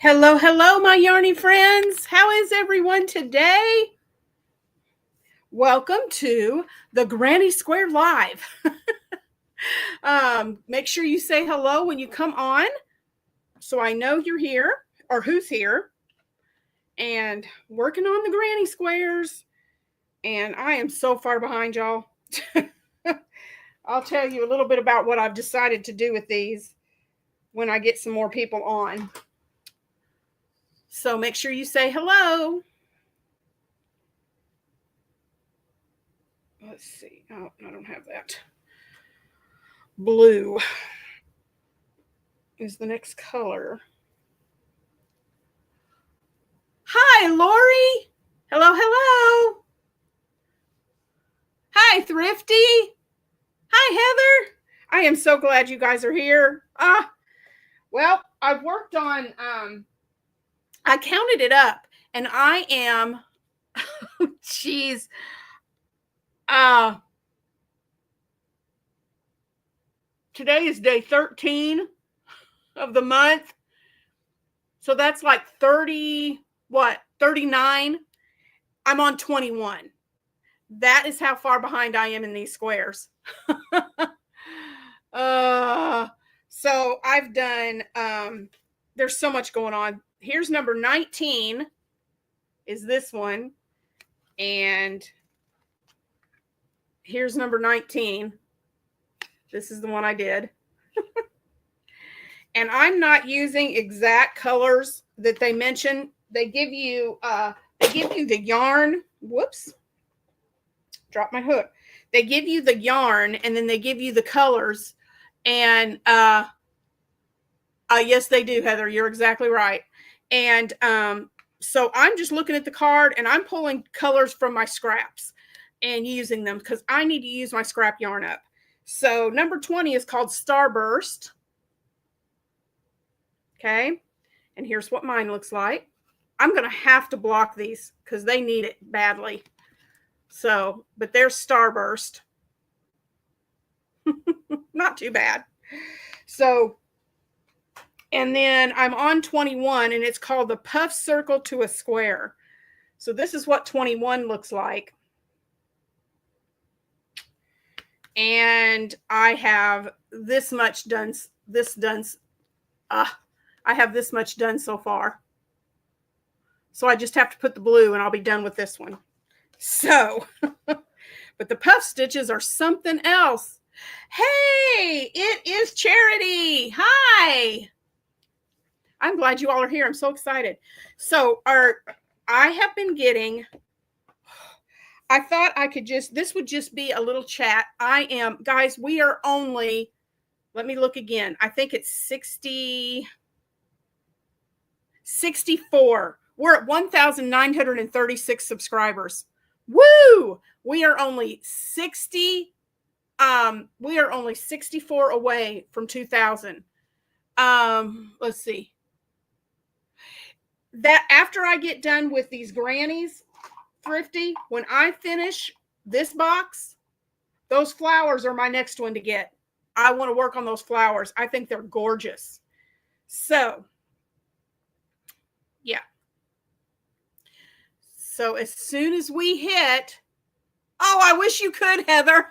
Hello, hello, my yarny friends. How is everyone today? Welcome to the Granny Square Live. Make sure you say hello when you come on so I know you're here or who's here. And working on the Granny Squares. And I am so far behind, y'all. I'll tell you a little bit about what I've decided to do with these when I get some more people on. So make sure you say hello. Let's see. Oh, I don't have that. Blue is the next color. Hi, Lori. Hello, hello. Hi, Thrifty. Hi, Heather. I am so glad you guys are here. Well, I've worked on, I counted it up, and I am, geez, today is day 13 of the month. So that's like 39. I'm on 21. That is how far behind I am in these squares. So I've done, there's so much going on. Here's number 19 is this one. And here's number 19. This is the one I did. And I'm not using exact colors that they mention. They give you the yarn. Whoops. Drop my hook. They give you the yarn and then they give you the colors. And yes, they do, Heather. You're exactly right. And so I'm just looking at the card and I'm pulling colors from my scraps and using them because I need to use my scrap yarn up. So number 20 is called Starburst. Okay. And here's what mine looks like. I'm going to have to block these because they need it badly. So, but there's Starburst. Not too bad. So, and then I'm on 21 and it's called the Puff Circle to a Square. So this is what 21 looks like. And I have this much done. I have this much done so far. So I just have to put the blue and I'll be done with this one. So, but the puff stitches are something else. Hey, it is Charity. Hi. I'm glad you all are here. I'm so excited. So I have been getting, I thought I could this would just be a little chat. Guys, we are only, let me look again. I think it's 64. We're at 1,936 subscribers. Woo! We are only 64 away from 2,000. Let's see. That after I get done with these grannies, Thrifty, when I finish this box, those flowers are my next one to get. I want to work on those flowers. I think they're gorgeous. So, yeah. So as soon as we hit, I wish you could, Heather.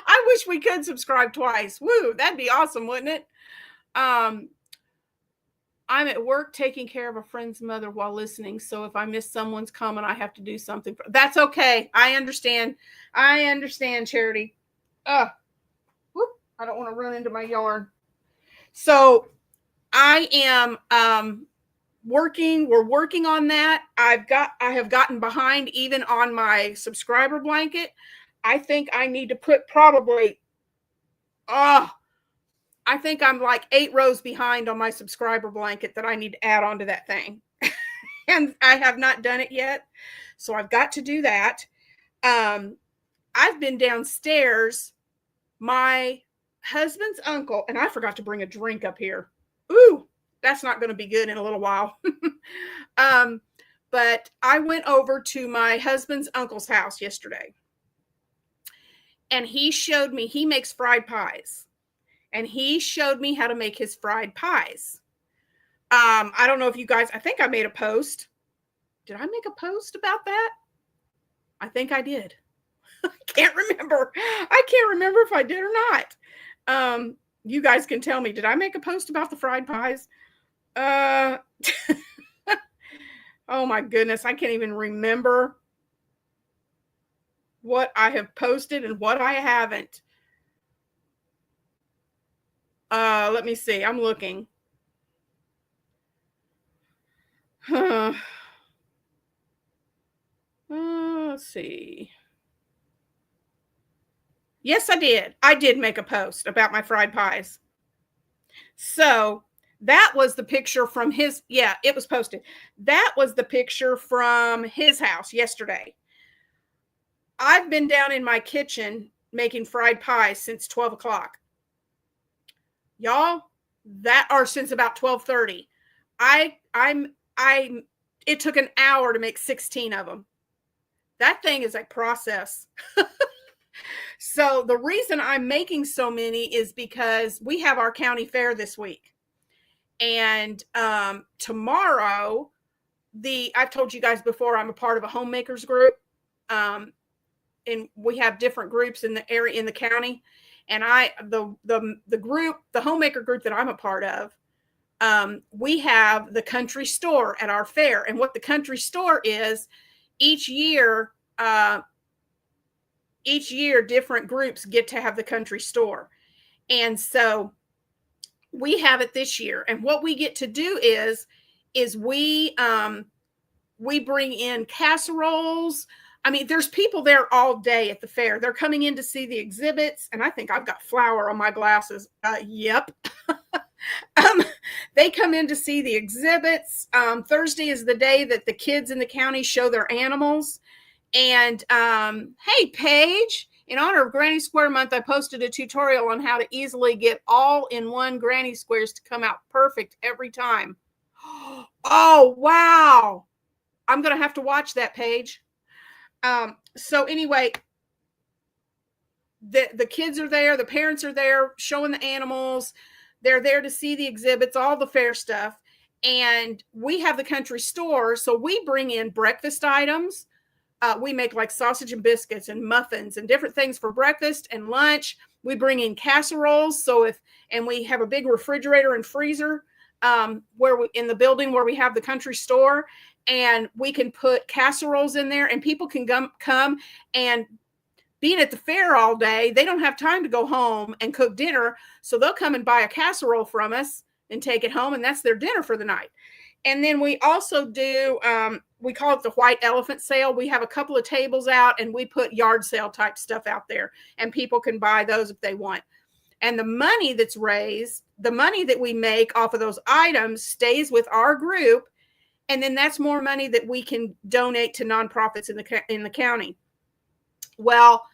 I wish we could subscribe twice. Woo, that'd be awesome, wouldn't it? I'm at work taking care of a friend's mother while listening. So if I miss someone's comment, I have to do something. That's okay. I understand. Charity. I don't want to run into my yarn. So I am we're working on that. I have gotten behind even on my subscriber blanket. I think I need to put probably I think I'm like 8 rows behind on my subscriber blanket that I need to add onto that thing. And I have not done it yet. So I've got to do that. I've been downstairs. My husband's uncle, and I forgot to bring a drink up here. Ooh, that's not going to be good in a little while. But I went over to my husband's uncle's house yesterday. And he showed me, he makes fried pies. And he showed me how to make his fried pies. I don't know if you guys, I think I made a post. Did I make a post about that? I think I did. I can't remember. I can't remember if I did or not. You guys can tell me, did I make a post about the fried pies? Oh my goodness, I can't even remember what I have posted and what I haven't. Let me see. I'm looking. Let's see. Yes, I did. I did make a post about my fried pies. So that was the picture from his, yeah, it was posted. That was the picture from his house yesterday. I've been down in my kitchen making fried pies since 12 o'clock. Y'all, that are since about 12:30. It took an hour to make 16 of them. That thing is a process. So the reason I'm making so many is because we have our county fair this week. And tomorrow, I've told you guys before, I'm a part of a homemakers group. And we have different groups in the area, in the county. And the group, the homemaker group that I'm a part of, we have the country store at our fair. And what the country store is, each year, different groups get to have the country store. And so we have it this year. And what we get to do is we bring in casseroles. I mean, there's people there all day at the fair. They're coming in to see the exhibits. And I think I've got flour on my glasses. Yep. They come in to see the exhibits. Thursday is the day that the kids in the county show their animals. And hey, Paige, in honor of Granny Square Month, I posted a tutorial on how to easily get all-in-one Granny Squares to come out perfect every time. Oh, wow. I'm going to have to watch that, Paige. So anyway, the kids are there. The parents are there showing the animals. They're there to see the exhibits, all the fair stuff. And we have the country store. So we bring in breakfast items. We make like sausage and biscuits and muffins and different things for breakfast and lunch. We bring in casseroles. And we have a big refrigerator and freezer in the building where we have the country store, and we can put casseroles in there, and people can come and being at the fair all day, they don't have time to go home and cook dinner. So they'll come and buy a casserole from us and take it home. And that's their dinner for the night. And then we also do, we call it the white elephant sale. We have a couple of tables out, and we put yard sale type stuff out there, and people can buy those if they want. And the money that's raised, the money that we make off of those items stays with our group. And then that's more money that we can donate to nonprofits in the county. Well,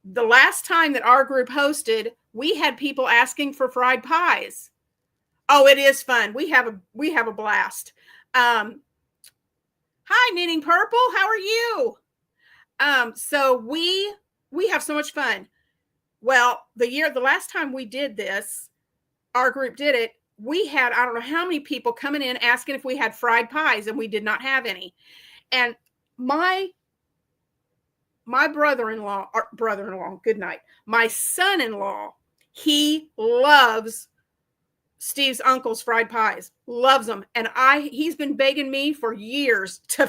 the last time that our group hosted, we had people asking for fried pies. Oh, it is fun. We have a blast. Hi, Knitting Purple. How are you? So we have so much fun. Well, the last time we did this, our group did it. We had, I don't know how many people coming in asking if we had fried pies, and we did not have any. And my brother-in-law, good night. My son-in-law, he loves Steve's uncle's fried pies, loves them. And he's been begging me for years to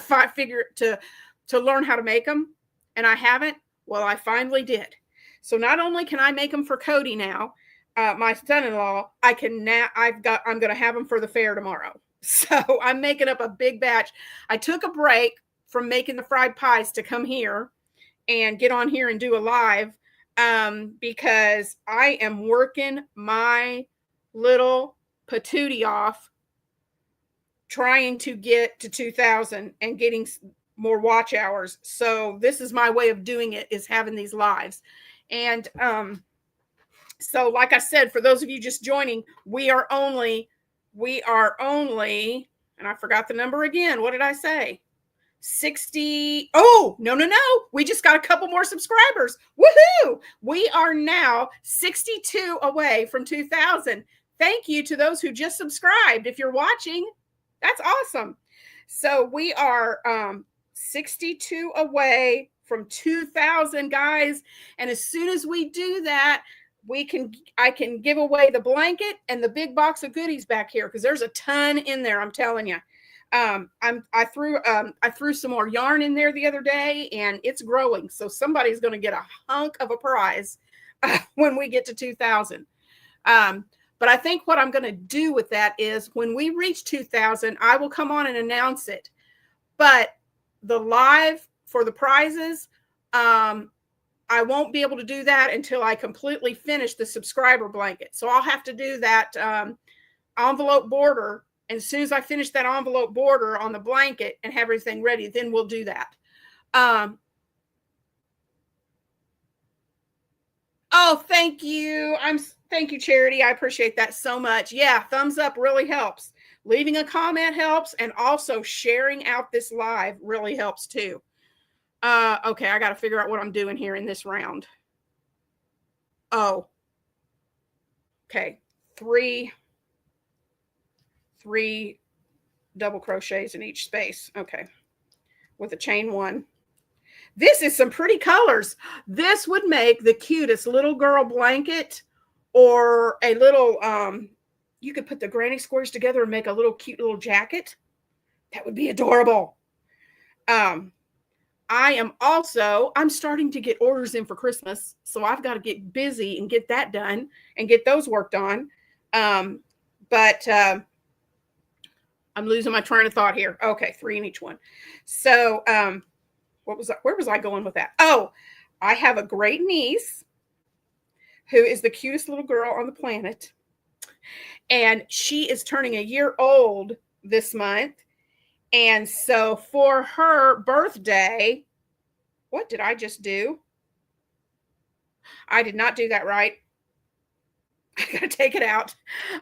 learn how to make them. And I haven't. Well, I finally did. So not only can I make them for Cody now, my son-in-law, I'm going to have them for the fair tomorrow. So I'm making up a big batch. I took a break from making the fried pies to come here and get on here and do a live, because I am working my little patootie off trying to get to 2,000 and getting more watch hours. So this is my way of doing it, is having these lives. And so like I said, for those of you just joining, we are only, and I forgot the number again. What did I say? 60. Oh, no. We just got a couple more subscribers. Woohoo! We are now 62 away from 2,000. thank you to those who just subscribed. If you're watching, that's awesome. So we are 62 away from 2,000, guys. And as soon as we do that, I can give away the blanket and the big box of goodies back here, because there's a ton in there, I'm telling you. I threw some more yarn in there the other day, and it's growing. So somebody's going to get a hunk of a prize when we get to 2,000. But I think what I'm going to do with that is when we reach 2,000, I will come on and announce it. But the live for the prizes, I won't be able to do that until I completely finish the subscriber blanket. So I'll have to do that envelope border. And as soon as I finish that envelope border on the blanket and have everything ready, then we'll do that. Oh, thank you. Thank you, Charity. I appreciate that so much. Yeah, thumbs up really helps. Leaving a comment helps, and also sharing out this live really helps too. Okay, I got to figure out what I'm doing here in this round. Oh, okay. Three double crochets in each space. Okay, with a chain one. This is some pretty colors. This would make the cutest little girl blanket, or a little, you could put the granny squares together and make a little cute little jacket. That would be adorable. I'm starting to get orders in for Christmas, so I've got to get busy and get that done and get those worked on. But I'm losing my train of thought here. Okay, 3 in each one. So where was I going with that? Oh, I have a great niece who is the cutest little girl on the planet. And she is turning a year old this month. And so for her birthday, what did I just do? I did not do that right. I gotta take it out.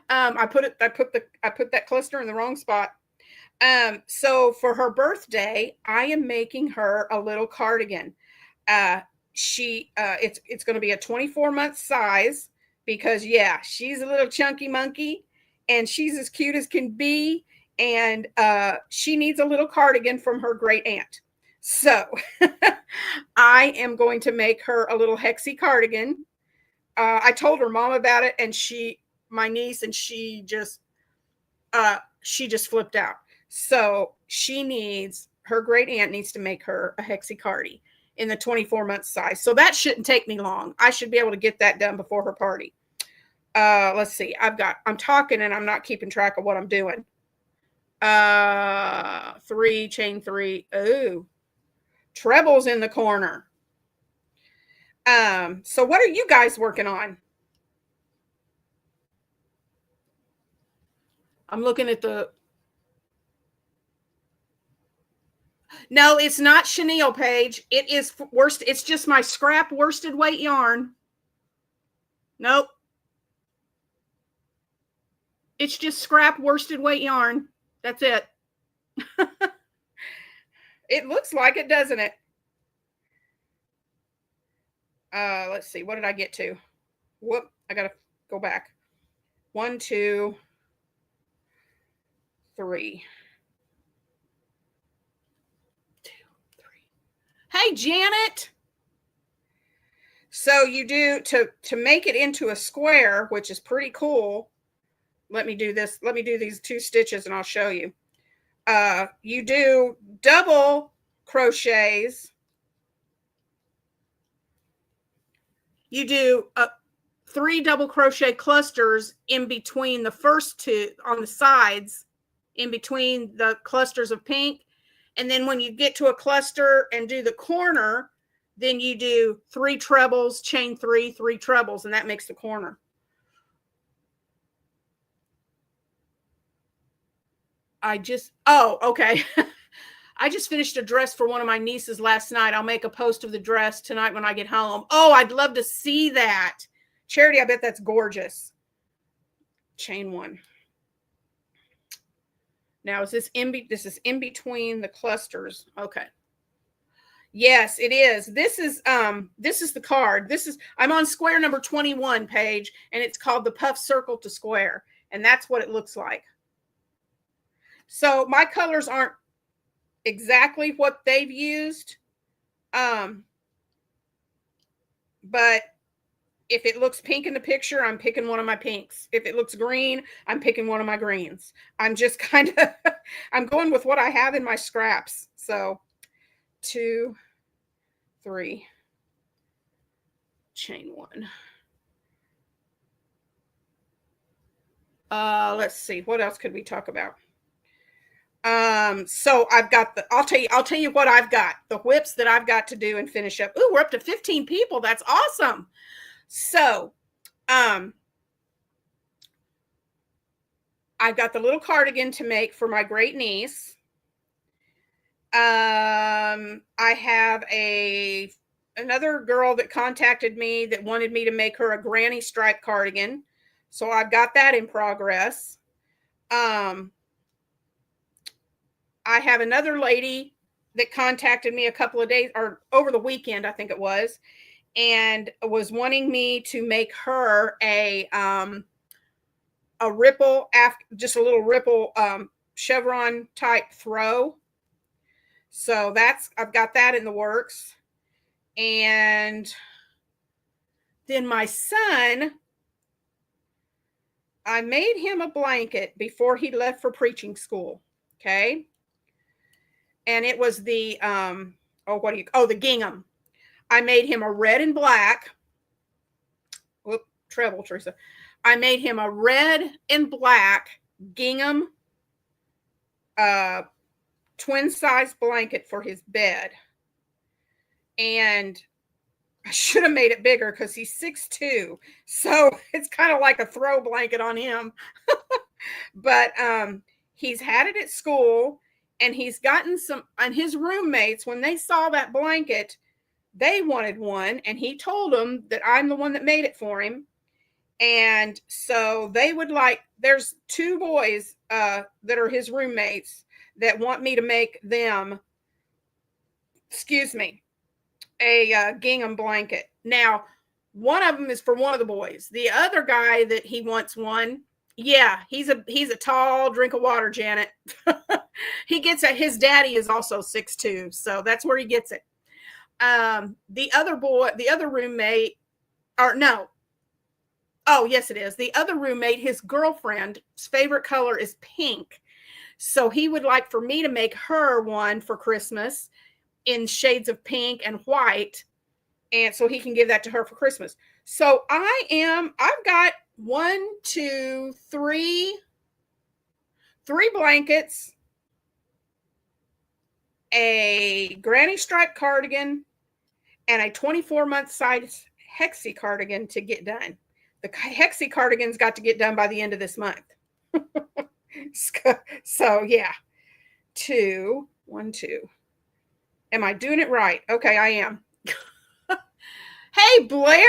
I put that cluster in the wrong spot. So for her birthday, I am making her a little cardigan. It's going to be a 24-month size, because yeah, she's a little chunky monkey and she's as cute as can be. And she needs a little cardigan from her great aunt. So I am going to make her a little hexie cardigan. I told her mom about it, and my niece, and she just flipped out. So her great aunt needs to make her a hexie cardi in the 24-month size. So that shouldn't take me long. I should be able to get that done before her party. Let's see. I'm talking and I'm not keeping track of what I'm doing. 3, chain 3. Ooh, trebles in the corner. So what are you guys working on? I'm looking at No, it's not chenille, Paige. It is it's just my scrap worsted weight yarn. Nope. It's just scrap worsted weight yarn. That's it. It looks like it, doesn't it? Let's see. What did I get to? Whoop. I got to go back. 1, 2, 3. 2, 3. Hey, Janet. So you do to make it into a square, which is pretty cool. Let me do this. Let me do these 2 stitches and I'll show you. You do double crochets. You do 3 double crochet clusters in between the first 2 on the sides, in between the clusters of pink. And then when you get to a cluster and do the corner, then you do 3 trebles, chain 3, 3 trebles, and that makes the corner. Okay. I just finished a dress for one of my nieces last night. I'll make a post of the dress tonight when I get home. Oh, I'd love to see that. Charity, I bet that's gorgeous. Chain 1. Now, this is in between the clusters. Okay. Yes, it is. This is the card. I'm on square number 21 page, and it's called the Puff Circle to Square, and that's what it looks like. So my colors aren't exactly what they've used. But if it looks pink in the picture, I'm picking one of my pinks. If it looks green, I'm picking one of my greens. I'm just kind of I'm going with what I have in my scraps. So 2, 3, chain 1. Let's see, what else could we talk about? So I've got I'll tell you what I've got, the whips that I've got to do and finish up. Ooh, we're up to 15 people. That's awesome. So, I've got the little cardigan to make for my great niece. I have another girl that contacted me that wanted me to make her a granny stripe cardigan. So I've got that in progress. I have another lady that contacted me a couple of days or over the weekend, I think it was, and was wanting me to make her a ripple, after just a little ripple chevron type throw. So I've got that in the works. And then my son, I made him a blanket before he left for preaching school. Okay. And it was the the gingham. I made him a red and black. Whoop, treble, Teresa. I made him a red and black gingham twin size blanket for his bed. And I should have made it bigger because he's 6'2". So it's kind of like a throw blanket on him. But he's had it at school, and he's gotten some, and his roommates, when they saw that blanket, they wanted one, and he told them that I'm the one that made it for him. And so they would there's 2 boys that are his roommates that want me to make them, a gingham blanket. Now, one of them is for one of the boys. The other guy that he wants one, yeah, he's a tall drink of water, Janet. He gets it. His daddy is also 6'2", so that's where he gets it. The other roommate, or no, oh yes, it is. The other roommate, his girlfriend's favorite color is pink, so he would like for me to make her one for Christmas in shades of pink and white, and so he can give that to her for Christmas. So I've got 3 blankets, a granny stripe cardigan, and a 24-month size hexie cardigan to get done. The hexie cardigan's got to get done by the end of this month. So yeah, 2, 1, 2. Am I doing it right? Okay, I am. Hey, Blair.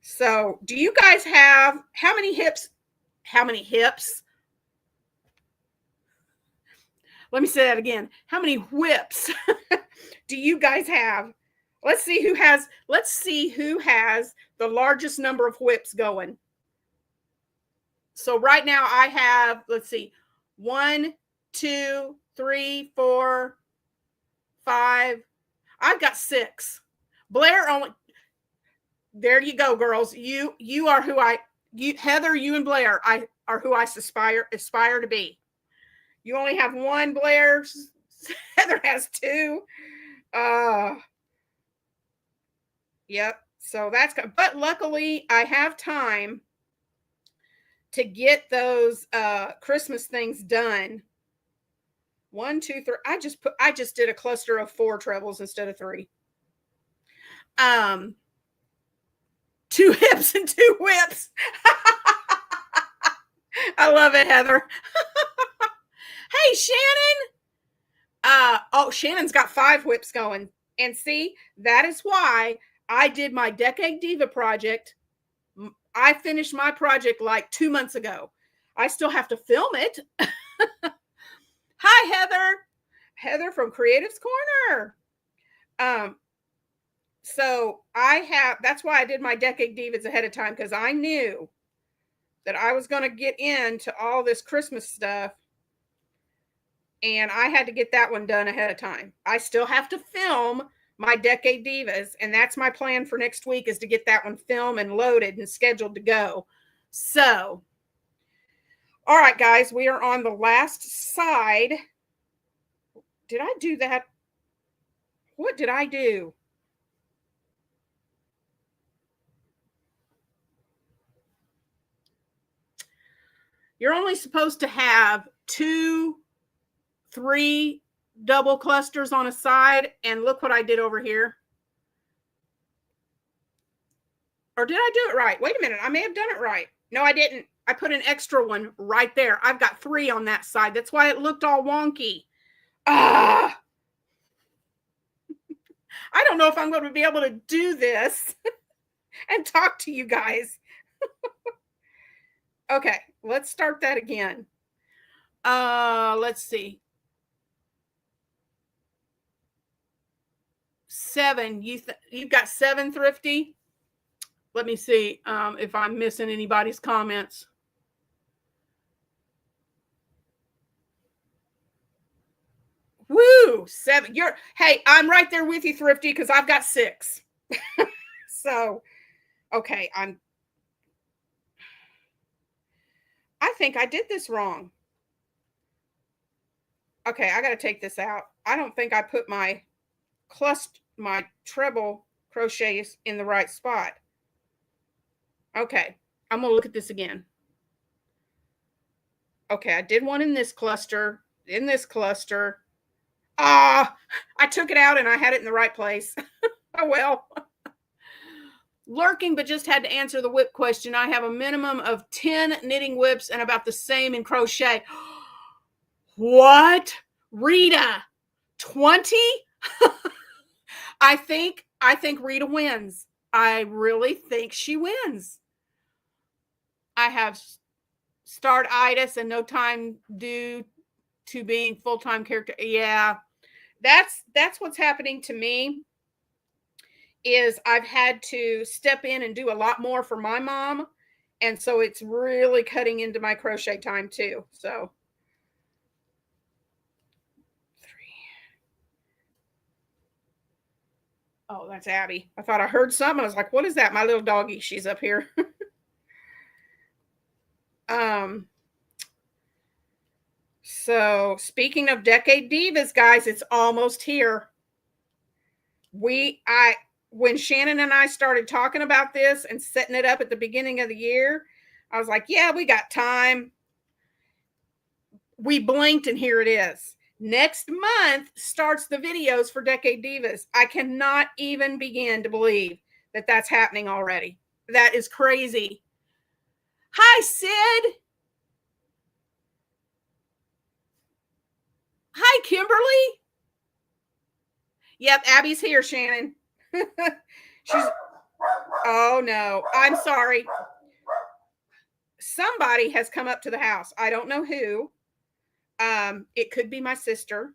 So do you guys have, how many hips? Let me say that again. How many whips do you guys have? Let's see who has the largest number of whips going. So right now I have, let's see, 1, 2, 3, 4, 5. I've got 6. Blair only. There you go, girls. You are who Heather, you and Blair, are who I aspire to be. You only have 1, Blair. Heather has 2. Yep. So that's good. But luckily I have time to get those Christmas things done. 1, 2, 3. I just did a cluster of 4 trebles instead of 3. 2 hips and 2 whips. I love it, Heather. Hey, Shannon. Shannon's got 5 whips going. And see, that is why I did my Decade Diva project. I finished my project like 2 months ago. I still have to film it. Hi, Heather. Heather from Creatives Corner. So that's why I did my Decade Divas ahead of time, because I knew that I was going to get into all this Christmas stuff, and I had to get that one done ahead of time. I still have to film my Decade Divas, and that's my plan for next week, is to get that one filmed and loaded and scheduled to go. So, all right, guys, we are on the last side. Did I do that? What did I do? You're only supposed to have 2, 3 double clusters on a side, and look what I did over here. Or did I do it right? Wait a minute, I may have done it right. No, I didn't. I put an extra one right there. I've got 3 on that side. That's why it looked all wonky. I don't know if I'm going to be able to do this and talk to you guys. Okay, let's start that again. Let's see. 7. You've got 7, Thrifty? Let me see if I'm missing anybody's comments. Woo, 7. Hey, I'm right there with you, Thrifty, because I've got 6. So, okay, I think I did this wrong. Okay, I got to take this out. I don't think I put my treble crochets in the right spot. Okay, I'm going to look at this again. Okay, I did one in this cluster, I took it out and I had it in the right place. Oh, well. Lurking, but just had to answer the whip question. I have a minimum of 10 knitting whips and about the same in crochet. What? Rita, 20? I think Rita wins. I really think she wins. I have startitis and no time due to being full-time character. Yeah, that's what's happening to me, is I've had to step in and do a lot more for my mom, and so it's really cutting into my crochet time too. So 3. Oh, that's Abby. I thought I heard something. I was like, what is that? My little doggy, she's up here. So speaking of Decade Divas, guys, it's almost here. When Shannon and I started talking about this and setting it up at the beginning of the year, I was like, yeah, we got time. We blinked and here it is. Next month starts the videos for Decade Divas. I cannot even begin to believe that that's happening already. That is crazy. Hi, Sid. Hi, Kimberly. Yep, Abby's here, Shannon. Oh no, I'm sorry. Somebody has come up to the house. I don't know who. It could be my sister.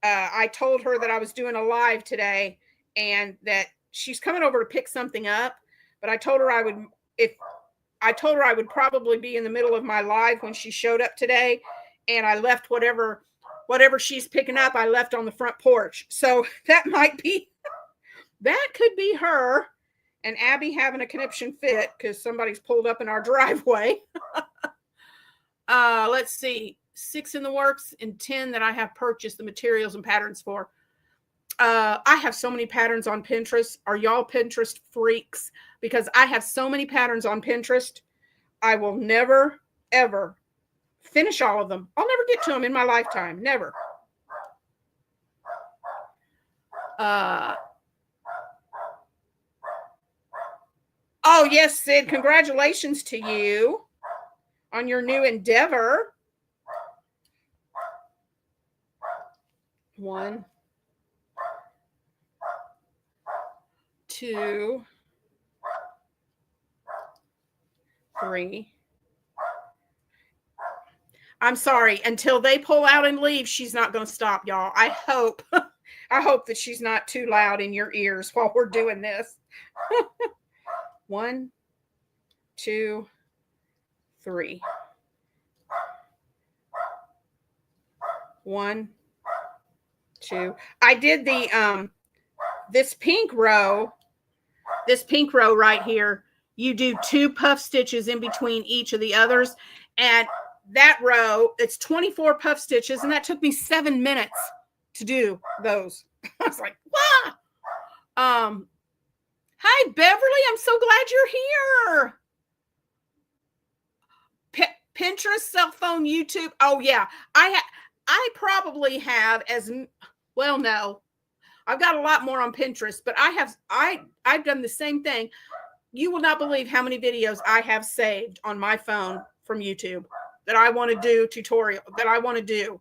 I told her that I was doing a live today and that she's coming over to pick something up, but I told her I would probably be in the middle of my live when she showed up today, and I left whatever she's picking up, I left on the front porch. So that could be her and Abby having a conniption fit because somebody's pulled up in our driveway. Let's see. 6 in the works and 10 that I have purchased the materials and patterns for. I have so many patterns on Pinterest. Are y'all Pinterest freaks? Because I have so many patterns on Pinterest. I will never, ever finish all of them. I'll never get to them in my lifetime. Never. Oh, yes, Sid. Congratulations to you on your new endeavor. 1, 2, 3. I'm sorry. Until they pull out and leave, she's not going to stop, y'all. I hope. I hope that she's not too loud in your ears while we're doing this. 1, 2, 3. 1, 2. I did the this pink row right here. You do 2 puff stitches in between each of the others, and that row, it's 24 puff stitches, and that took me 7 minutes to do those. I was like, wow. Hi, Beverly. I'm so glad you're here. Pinterest, cell phone, YouTube. Oh, yeah. I probably have well, no. I've got a lot more on Pinterest, but I've done the same thing. You will not believe how many videos I have saved on my phone from YouTube that I want to do tutorial that I want to do.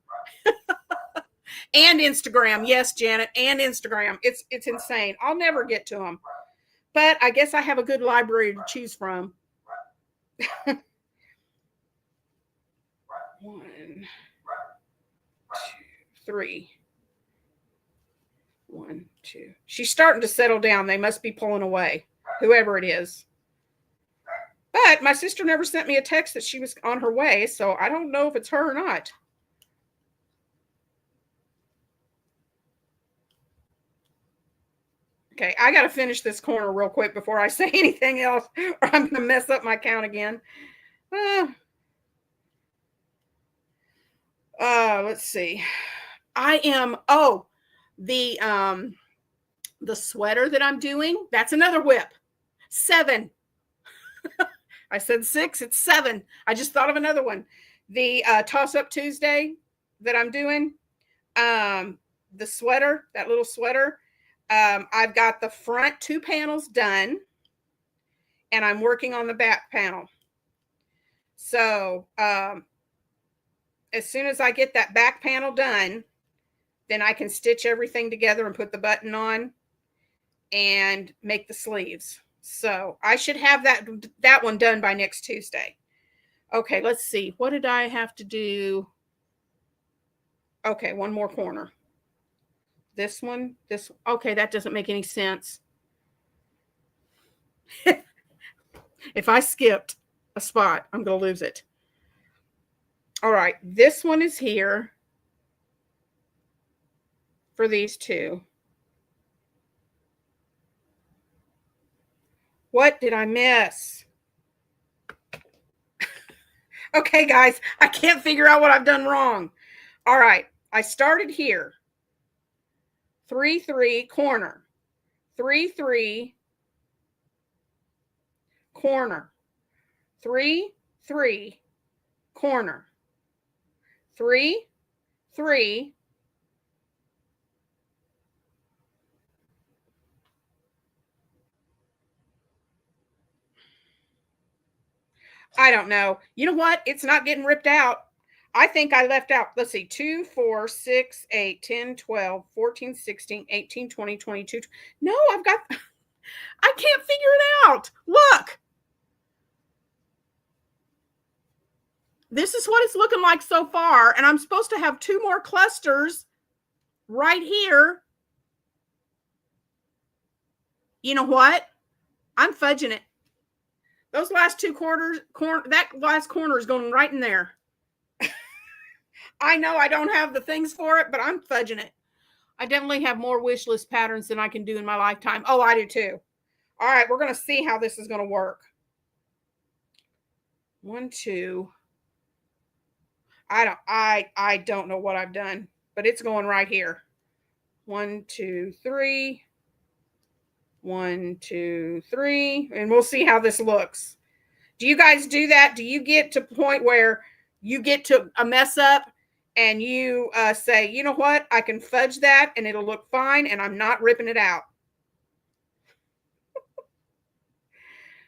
And Instagram. Yes, Janet, and Instagram. It's insane. I'll never get to them. But I guess I have a good library to choose from. 1, 2, 3. 1, 2. She's starting to settle down. They must be pulling away, whoever it is. But my sister never sent me a text that she was on her way, so I don't know if it's her or not. Okay, I got to finish this corner real quick before I say anything else, or I'm going to mess up my count again. Let's see. I am, the sweater that I'm doing, that's another whip. 7. I said 6, it's 7. I just thought of another one. The Toss-Up Tuesday that I'm doing, the sweater, that little sweater, I've got the front 2 panels done, and I'm working on the back panel. So as soon as I get that back panel done, then I can stitch everything together and put the button on and make the sleeves. So I should have that one done by next Tuesday. Okay, let's see. What did I have to do? Okay, one more corner. This one, okay, that doesn't make any sense. If I skipped a spot, I'm going to lose it. All right, this one is here for these 2. What did I miss? Okay, guys, I can't figure out what I've done wrong. All right, I started here. 3, 3, corner. 3, 3, corner. 3, 3, corner. 3, 3. I don't know. You know what? It's not getting ripped out. I think I left out, let's see, 2, 4, 6, 8, 10, 12, 14, 16, 18, 20, 22. No, I can't figure it out. Look. This is what it's looking like so far. And I'm supposed to have 2 more clusters right here. You know what? I'm fudging it. Those last 2 that last corner is going right in there. I know I don't have the things for it, but I'm fudging it. I definitely have more wish list patterns than I can do in my lifetime. Oh, I do too. All right, we're going to see how this is going to work. 1, 2. I don't know what I've done, but it's going right here. 1, 2, 3. 1, 2, 3. And we'll see how this looks. Do you guys do that? Do you get to a point where you get to a mess up and you say, you know what? I can fudge that and it'll look fine and I'm not ripping it out.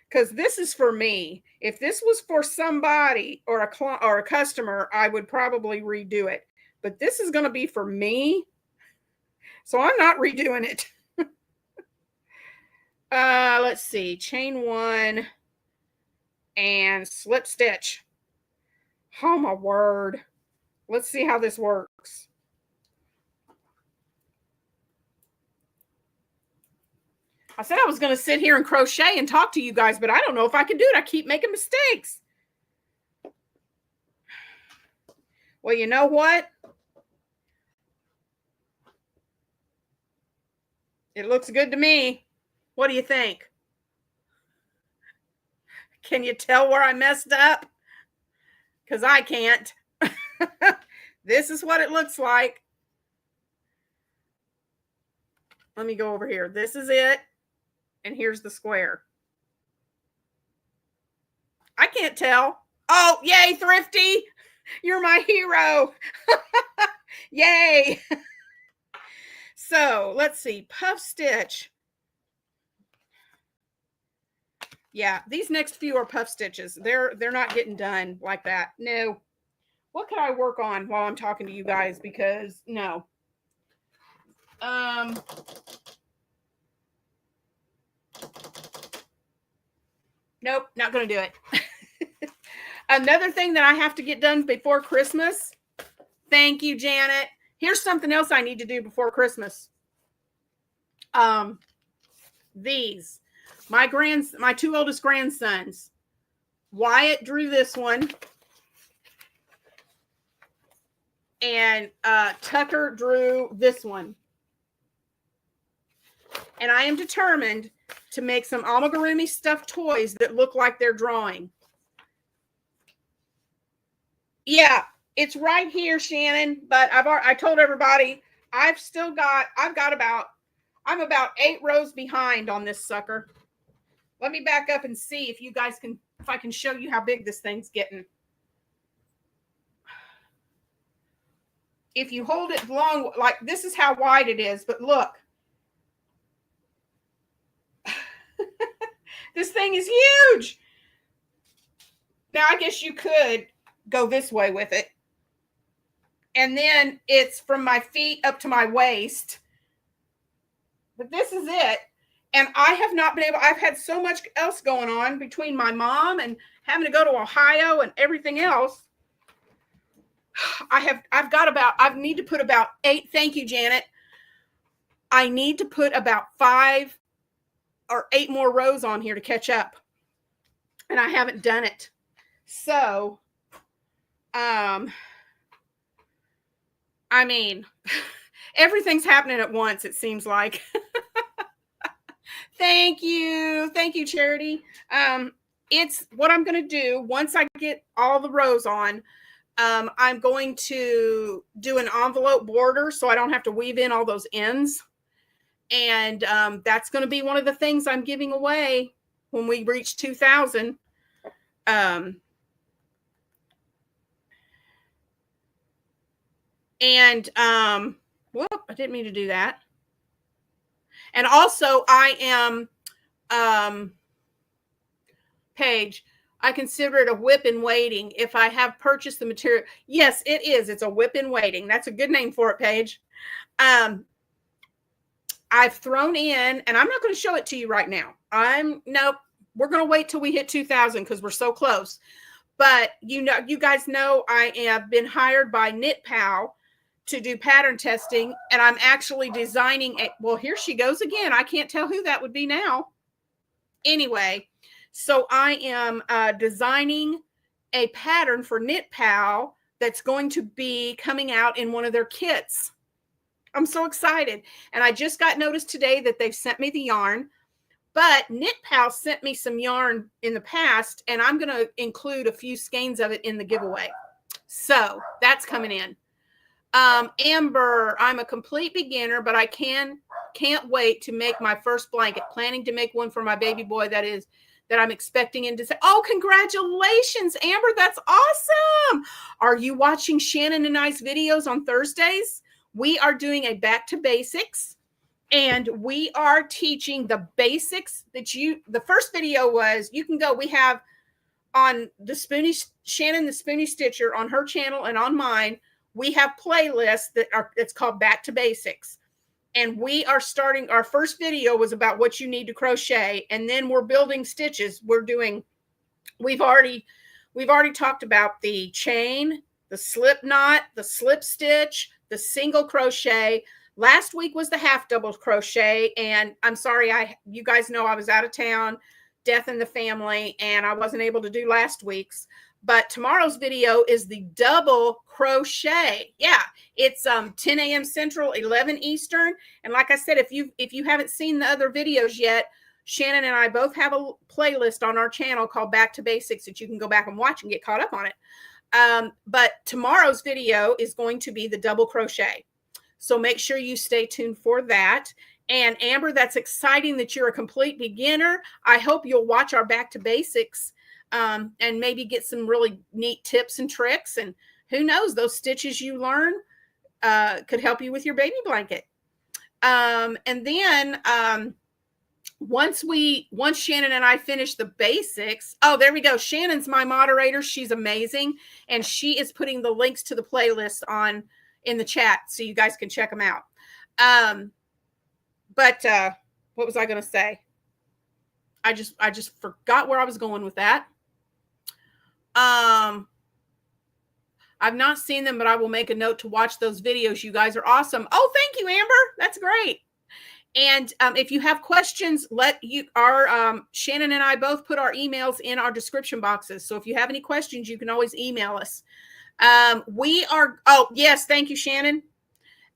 Because this is for me. If this was for somebody or a customer, I would probably redo it. But this is going to be for me. So I'm not redoing it. Let's see. Chain 1 and slip stitch. Oh my word. Let's see how this works. I said I was going to sit here and crochet and talk to you guys, but I don't know if I can do it. I keep making mistakes. Well, you know what? It looks good to me. What do you think? Can you tell where I messed up? Because I can't. This is what it looks like. Let me go over here. This is it. And here's the square. I can't tell. Oh, yay, Thrifty. You're my hero. Yay. So let's see. Puff stitch. Yeah, these next few are puff stitches. They're not getting done like that. No. What could I work on while I'm talking to you guys? Because no. Nope, not going to do it. Another thing that I have to get done before Christmas. Thank you, Janet. Here's something else I need to do before Christmas. These. My two oldest grandsons. Wyatt drew this one. And Tucker drew this one. And I am determined to make some amigurumi stuffed toys that look like they're drawing. Yeah, it's right here, Shannon. But I told everybody I'm about 8 rows behind on this sucker. Let me back up and see if I can show you how big this thing's getting. If you hold it long, like this is how wide it is, but look. This thing is huge. Now, I guess you could go this way with it. And then it's from my feet up to my waist. But this is it. And I have not been able, I've had so much else going on between my mom and having to go to Ohio and everything else. I need to put about 8. Thank you, Janet. I need to put about 5 or 8 more rows on here to catch up. And I haven't done it. So, I mean, everything's happening at once, it seems like. Thank you. Thank you, Charity. It's what I'm going to do once I get all the rows on. I'm going to do an envelope border so I don't have to weave in all those ends. And that's going to be one of the things I'm giving away when we reach 2,000. Whoop, I didn't mean to do that. And also I am, Paige, I consider it a whip in waiting if I have purchased the material. Yes, it is. It's a whip in waiting. That's a good name for it, Paige. I've thrown in, and I'm not going to show it to you right now. Nope. We're going to wait till we hit 2,000 because we're so close. But you guys know I have been hired by KnitPal to do pattern testing, and I'm actually designing well, here she goes again. I can't tell who that would be now. Anyway, so I am designing a pattern for KnitPal that's going to be coming out in one of their kits. I'm so excited. And I just got notice today that they've sent me the yarn, but KnitPal sent me some yarn in the past, and I'm going to include a few skeins of it in the giveaway. So that's coming in. Amber, I'm a complete beginner, but I can't wait to make my first blanket. Planning to make one for my baby boy that I'm expecting in December. Oh, congratulations, Amber. That's awesome. Are you watching Shannon and I's videos on Thursdays? We are doing a back to basics, and we are teaching the basics the first video was, you can go, we have on the Shannon the Spoonie Stitcher on her channel and on mine, we have playlists it's called Back to Basics. And we are starting, our first video was about what you need to crochet. And then we're building stitches. We've already we've already talked about the chain, the slip knot, the slip stitch, the single crochet. Last week was the half double crochet, and I'm sorry, you guys know I was out of town, death in the family, and I wasn't able to do last week's. But tomorrow's video is the double crochet. Yeah, it's 10 a.m. Central, 11 Eastern. And like I said, if you haven't seen the other videos yet, Shannon and I both have a playlist on our channel called Back to Basics that you can go back and watch and get caught up on it. But tomorrow's video is going to be the double crochet. So make sure you stay tuned for that. And Amber, that's exciting that you're a complete beginner. I hope you'll watch our Back to Basics and maybe get some really neat tips and tricks. And who knows, those stitches you learn could help you with your baby blanket. And then once Shannon and I finish the basics, oh, there we go. Shannon's my moderator. She's amazing. And she is putting the links to the playlist in the chat so you guys can check them out. But what was I going to say? I just forgot where I was going with that. I've not seen them, but I will make a note to watch those videos. You guys are awesome. Oh, thank you, Amber. That's great. And if you have questions, Shannon and I both put our emails in our description boxes. So if you have any questions, you can always email us. Oh, yes. Thank you, Shannon.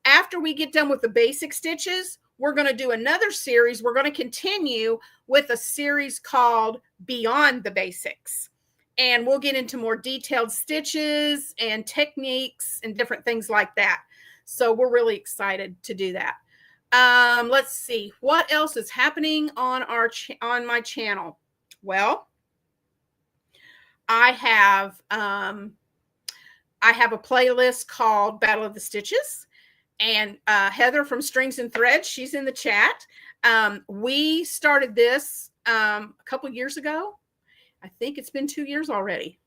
After we get done with the basic stitches, we're going to do another series. We're going to continue with a series called Beyond the Basics. And we'll get into more detailed stitches and techniques and different things like that. So we're really excited to do that. Let's see what else is happening on my channel. Well, I have a playlist called Battle of the Stitches, and Heather from Strings and Threads, she's in the chat. We started this a couple years ago. I think it's been 2 years already.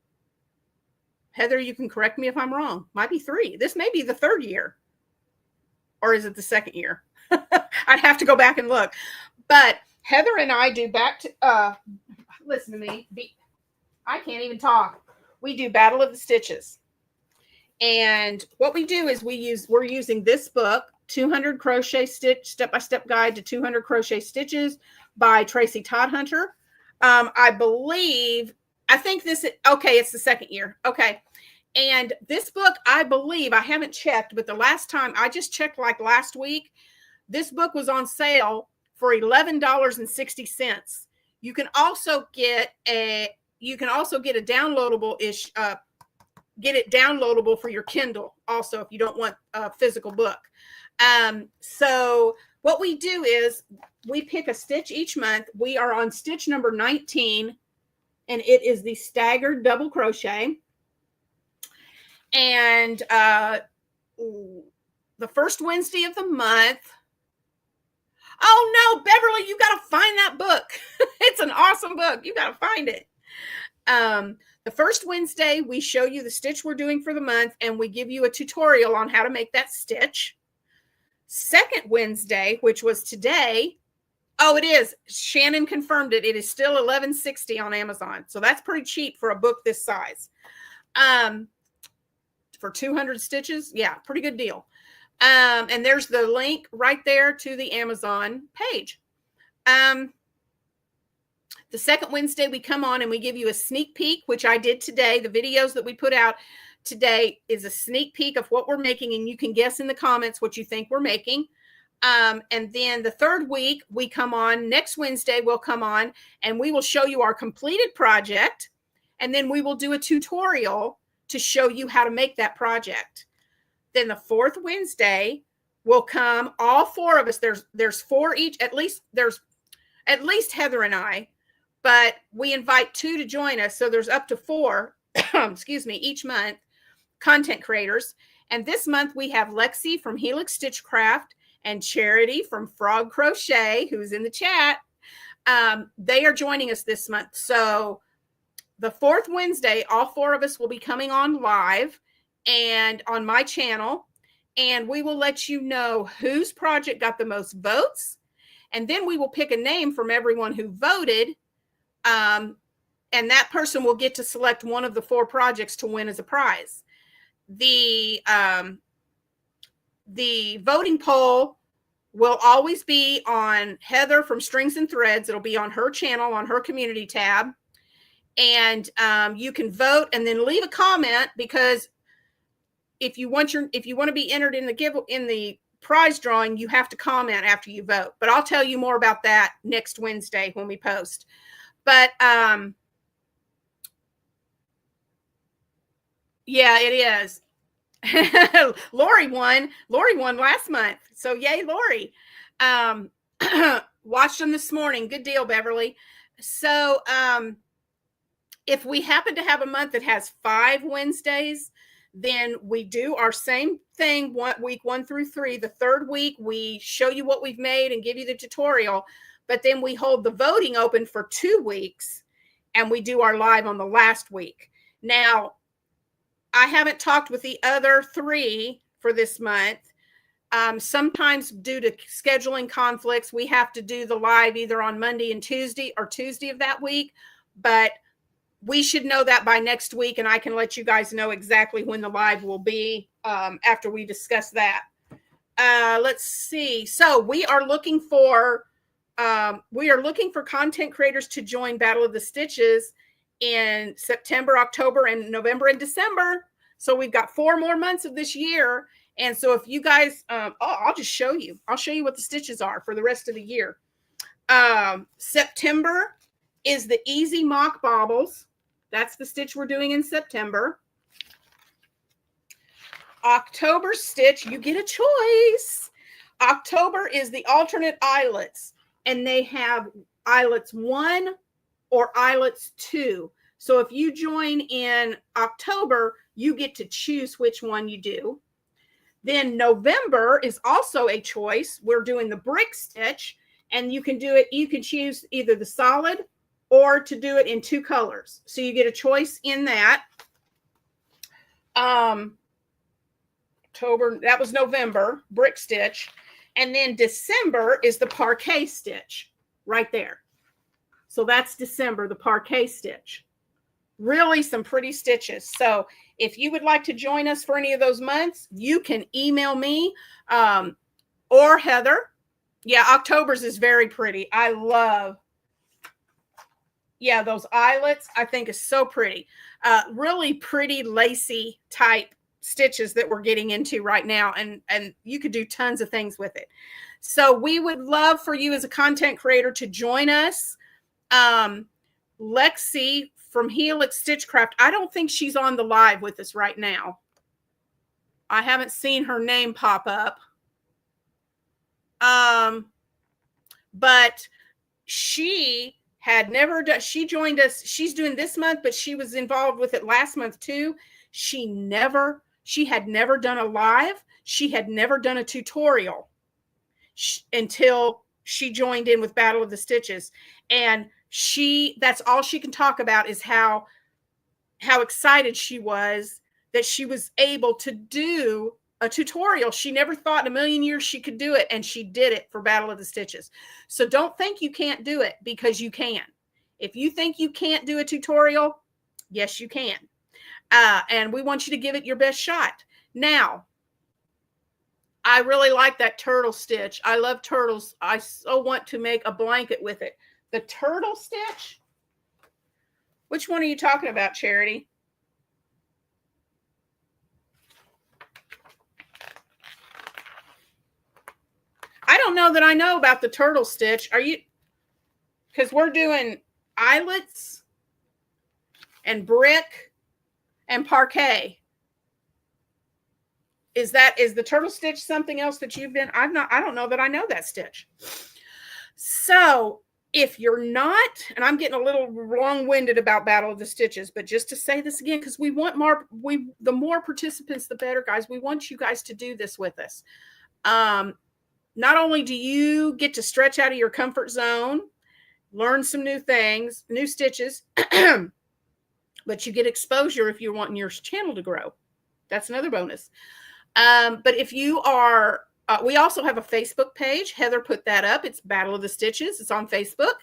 Heather, you can correct me if I'm wrong. Might be 3. This may be the 3rd year. Or is it the 2nd year? I'd have to go back and look. But Heather and I do listen to me. I can't even talk. We do Battle of the Stitches. And what we do is we're using this book, 200 Crochet Stitch Step-by-Step Guide to 200 Crochet Stitches by Tracy Toddhunter. I think it's the 2nd year. Okay. And this book, I believe, I haven't checked, but the last time I just checked, like last week, this book was on sale for $11.60. You can also get a downloadable get it downloadable for your Kindle also if you don't want a physical book. So what we do is we pick a stitch each month. We are on stitch number 19, and it is the staggered double crochet. And the first Wednesday of the month. Oh no, Beverly, you got to find that book. It's an awesome book. You got to find it. The first Wednesday, we show you the stitch we're doing for the month, and we give you a tutorial on how to make that stitch. Second Wednesday, which was today. Oh, it is. Shannon confirmed it. It is still $11.60 on Amazon. So that's pretty cheap for a book this size. For 200 stitches. Yeah, pretty good deal. And there's the link right there to the Amazon page. The second Wednesday, we come on and we give you a sneak peek, which I did today. The videos that we put out today is a sneak peek of what we're making, and you can guess in the comments what you think we're making. And then the third week, we come on. Next Wednesday, we'll come on and we will show you our completed project. And then we will do a tutorial to show you how to make that project. Then the fourth Wednesday will come, all 4 of us. There's 4 each, there's at least Heather and I, but we invite 2 to join us. So there's up to 4, excuse me, each month, content creators. And this month we have Lexi from Helix Stitchcraft and Charity from Frog Crochet, who's in the chat. They are joining us this month. So the fourth Wednesday, all 4 of us will be coming on live and on my channel, and we will let you know whose project got the most votes. And then we will pick a name from everyone who voted. and that person will get to select one of the 4 projects to win as a prize. The voting poll will always be on Heather from Strings and Threads. It'll be on her channel, on her community tab. And you can vote and then leave a comment, because if you want to be entered in the prize drawing, you have to comment after you vote. But I'll tell you more about that next Wednesday when we post. But yeah, it is. Lori won last month. So yay, Lori. Watched them this morning. Good deal, Beverly. So if we happen to have a month that has 5 Wednesdays, then we do our same thing, week 1 through 3. The 3rd week, we show you what we've made and give you the tutorial. But then we hold the voting open for 2 weeks, and we do our live on the last week. Now, I haven't talked with the other 3 for this month. Sometimes due to scheduling conflicts, we have to do the live either on Monday and Tuesday or Tuesday of that week. But we should know that by next week, and I can let you guys know exactly when the live will be after we discuss that. Let's see. So we are looking for content creators to join Battle of the Stitches in September, October, and November and December. So we've got 4 more months of this year. And so if you guys, I'll just show you. I'll show you what the stitches are for the rest of the year. September is the Easy Mock Baubles. That's the stitch we're doing in September. October stitch, you get a choice. October is the alternate eyelets, and they have eyelets 1 or eyelets 2. So if you join in October, you get to choose which one you do. Then November is also a choice. We're doing the brick stitch, and you can do it. You can choose either the solid or to do it in 2 colors. So you get a choice in that. October, that was November, brick stitch. And then December is the parquet stitch right there. So that's December, the parquet stitch. Really some pretty stitches. So if you would like to join us for any of those months, you can email me or Heather. Yeah, October's is very pretty. I love, yeah, those eyelets, I think is so pretty. Really pretty lacy type stitches that we're getting into right now. And you could do tons of things with it. So we would love for you as a content creator to join us. Lexi from Helix Stitchcraft, I don't think she's on the live with us right now. I haven't seen her name pop up. But she had never done, she joined us, she's doing this month, but she was involved with it last month too. She had never done a live. She had never done a tutorial until she joined in with Battle of the Stitches. And that's all she can talk about is how excited she was that she was able to do a tutorial. She never thought in a million years she could do it, and she did it for Battle of the Stitches. So don't think you can't do it, because you can. If you think you can't do a tutorial, yes, you can. And we want you to give it your best shot. Now, I really like that turtle stitch. I love turtles. I so want to make a blanket with it. The turtle stitch? Which one are you talking about, Charity? I don't know that I know about the turtle stitch. Are you? Because we're doing eyelets and brick and parquet. Is the turtle stitch something else that you've been? I don't know that I know that stitch. So if you're not, and I'm getting a little long-winded about Battle of the Stitches, but just to say this again, because we want more, the more participants, the better, guys. We want you guys to do this with us. Not only do you get to stretch out of your comfort zone, learn some new things, new stitches, but you get exposure if you're wanting your channel to grow. That's another bonus. But if you are, we also have a Facebook page. Heather put that up. It's Battle of the Stitches. It's on Facebook.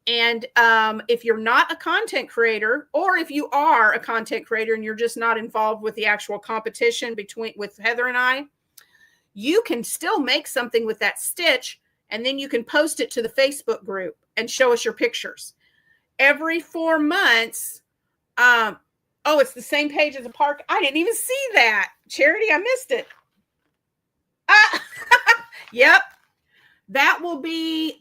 And if you're not a content creator, or if you are a content creator and you're just not involved with the actual competition with Heather and I, you can still make something with that stitch, and then you can post it to the Facebook group and show us your pictures. Every 4 months, oh, it's the same page as a park. I didn't even see that. Charity, I missed it. Yep. That will be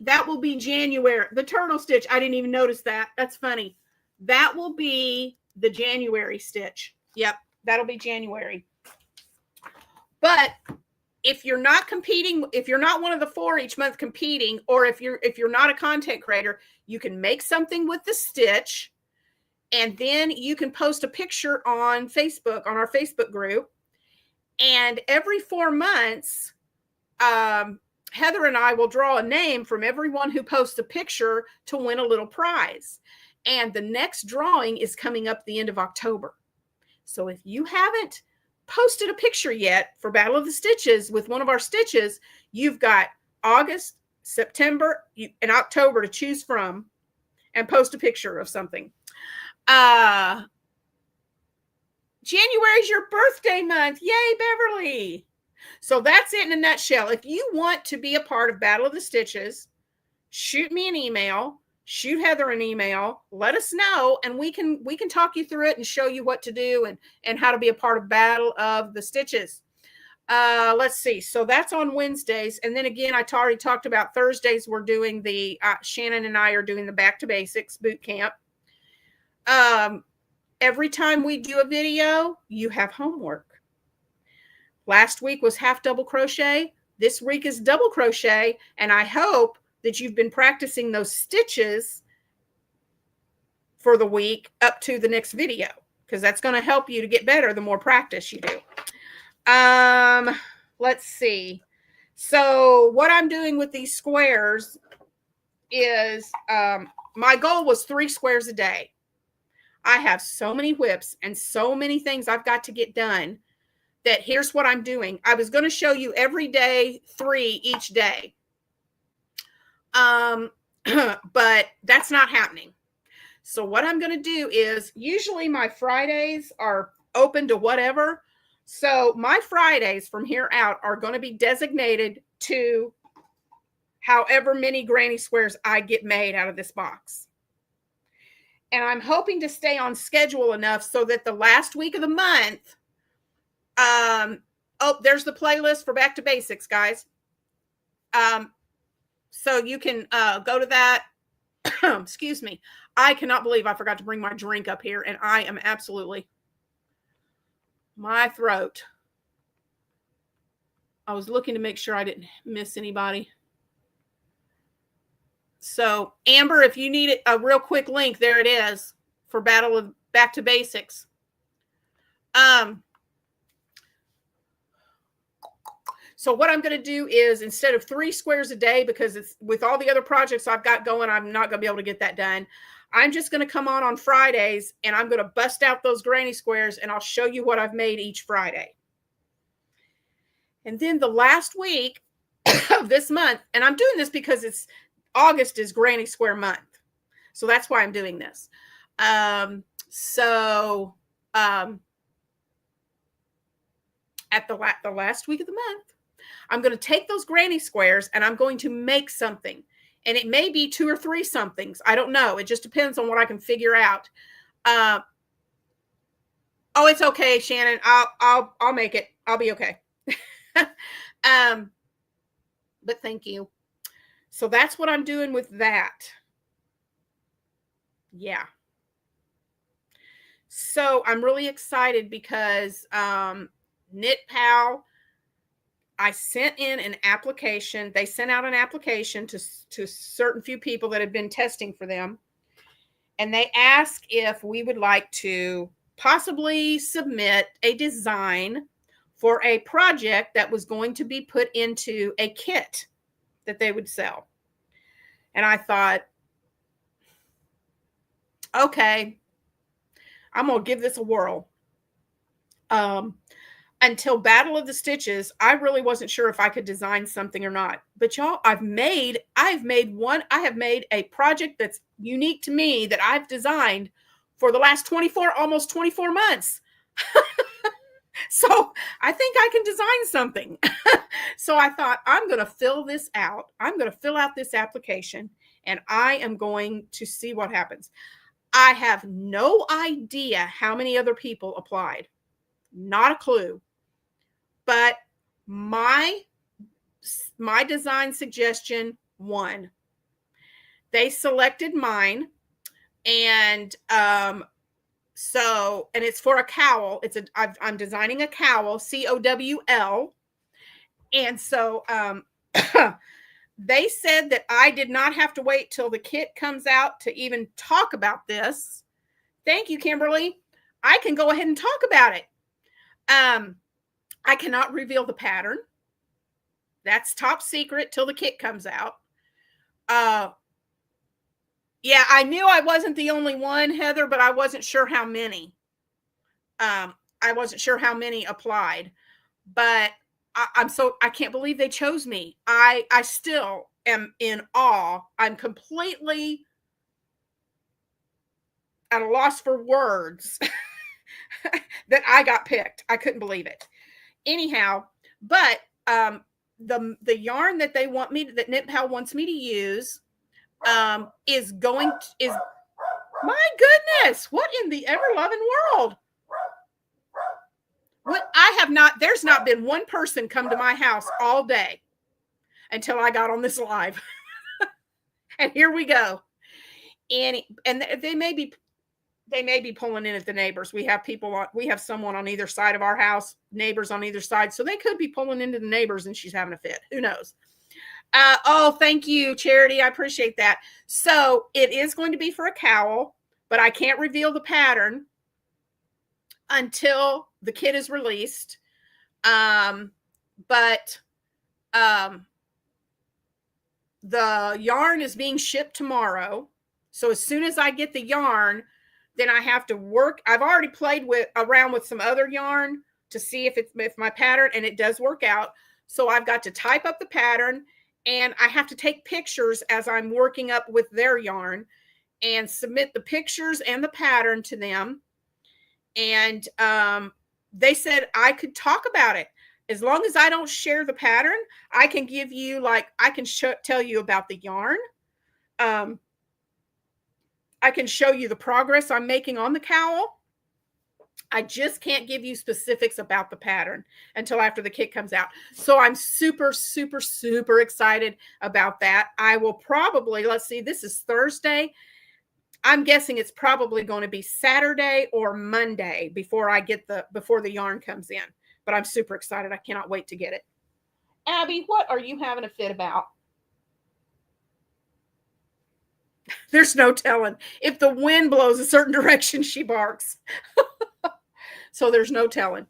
January. The turtle stitch, I didn't even notice that. That's funny. That will be the January stitch. Yep, that'll be January. But if you're not competing, if you're not one of the 4 each month competing, or if you're not a content creator, you can make something with the stitch, and then you can post a picture on Facebook, on our Facebook group. And every 4 months, Heather and I will draw a name from everyone who posts a picture to win a little prize. And the next drawing is coming up the end of October. So if you haven't posted a picture yet for Battle of the Stitches with one of our stitches, you've got August, September, and October to choose from and post a picture of something. January is your birthday month. Yay, Beverly. So that's it in a nutshell. If you want to be a part of Battle of the Stitches, shoot me an email, shoot Heather an email, let us know, and we can talk you through it and show you what to do and how to be a part of Battle of the Stitches. Let's see. So that's on Wednesdays. And then again, I already talked about Thursdays. We're doing Shannon and I are doing the Back to Basics boot camp. Every time we do a video, you have homework. Last week was half double crochet. This week is double crochet. And I hope that you've been practicing those stitches for the week up to the next video, because that's going to help you to get better the more practice you do. Let's see. So what I'm doing with these squares is my goal was 3 squares a day. I have so many whips and so many things I've got to get done that here's what I'm doing. I was going to show you every day 3 each day. But that's not happening. So what I'm going to do is, usually my Fridays are open to whatever. So my Fridays from here out are going to be designated to however many granny squares I get made out of this box. And I'm hoping to stay on schedule enough so that the last week of the month, oh, there's the playlist for Back to Basics, guys. So you can go to that. Excuse me. I cannot believe I forgot to bring my drink up here, and I am absolutely, my throat. I was looking to make sure I didn't miss anybody. So Amber, if you need a real quick link, there it is for Battle of Back to Basics. So what I'm going to do is, instead of 3 squares a day, because it's with all the other projects I've got going, I'm not going to be able to get that done. I'm just going to come on Fridays, and I'm going to bust out those granny squares, and I'll show you what I've made each Friday. And then the last week of this month, and I'm doing this because August is granny square month. So that's why I'm doing this. At the last week of the month, I'm going to take those granny squares and I'm going to make something. And it may be 2 or 3 somethings. I don't know. It just depends on what I can figure out. Oh, it's okay, Shannon. I'll make it. I'll be okay. But thank you. So that's what I'm doing with that. Yeah. So I'm really excited because Knit Pal, I sent in an application. They sent out an application to certain few people that have been testing for them. And they asked if we would like to possibly submit a design for a project that was going to be put into a kit that they would sell. And I thought, okay, I'm going to give this a whirl. until Battle of the Stitches, I really wasn't sure if I could design something or not. But y'all, I have made a project that's unique to me that I've designed for the last almost 24 months. So I think I can design something. So I thought, I'm going to fill this out. I'm going to fill out this application, and I am going to see what happens. I have no idea how many other people applied. Not a clue. But my design suggestion won. They selected mine, and so, and it's for a cowl. I'm designing a cowl, COWL. And so they said that I did not have to wait till the kit comes out to even talk about this. Thank you, Kimberly. I can go ahead and talk about it. I cannot reveal the pattern. That's top secret till the kit comes out. Yeah, I knew I wasn't the only one, Heather, but I wasn't sure how many. I wasn't sure how many applied, but I can't believe they chose me. I still am in awe. I'm completely at a loss for words that I got picked. I couldn't believe it. Anyhow, but the yarn that that Knit Pal wants me to use is my goodness, what in the ever loving world? What there's not been one person come to my house all day until I got on this live. And here we go. And they may be pulling in at the neighbors. We have someone on either side of our house, neighbors on either side. So they could be pulling into the neighbors and she's having a fit. Who knows? Oh, thank you, Charity. I appreciate that. So it is going to be for a cowl, but I can't reveal the pattern until the kit is released. But the yarn is being shipped tomorrow. So as soon as I get the yarn, then I have to work. I've already played around with some other yarn to see if my pattern, and it does work out. So I've got to type up the pattern, and I have to take pictures as I'm working up with their yarn and submit the pictures and the pattern to them. And they said I could talk about it. As long as I don't share the pattern, I can give you, I can tell you about the yarn. I can show you the progress I'm making on the cowl. I just can't give you specifics about the pattern until after the kit comes out. So I'm super, super, super excited about that. I will probably, let's see, this is Thursday. I'm guessing it's probably going to be Saturday or Monday before the yarn comes in. But I'm super excited. I cannot wait to get it. Abby, what are you having a fit about? There's no telling. If the wind blows a certain direction, she barks. So there's no telling.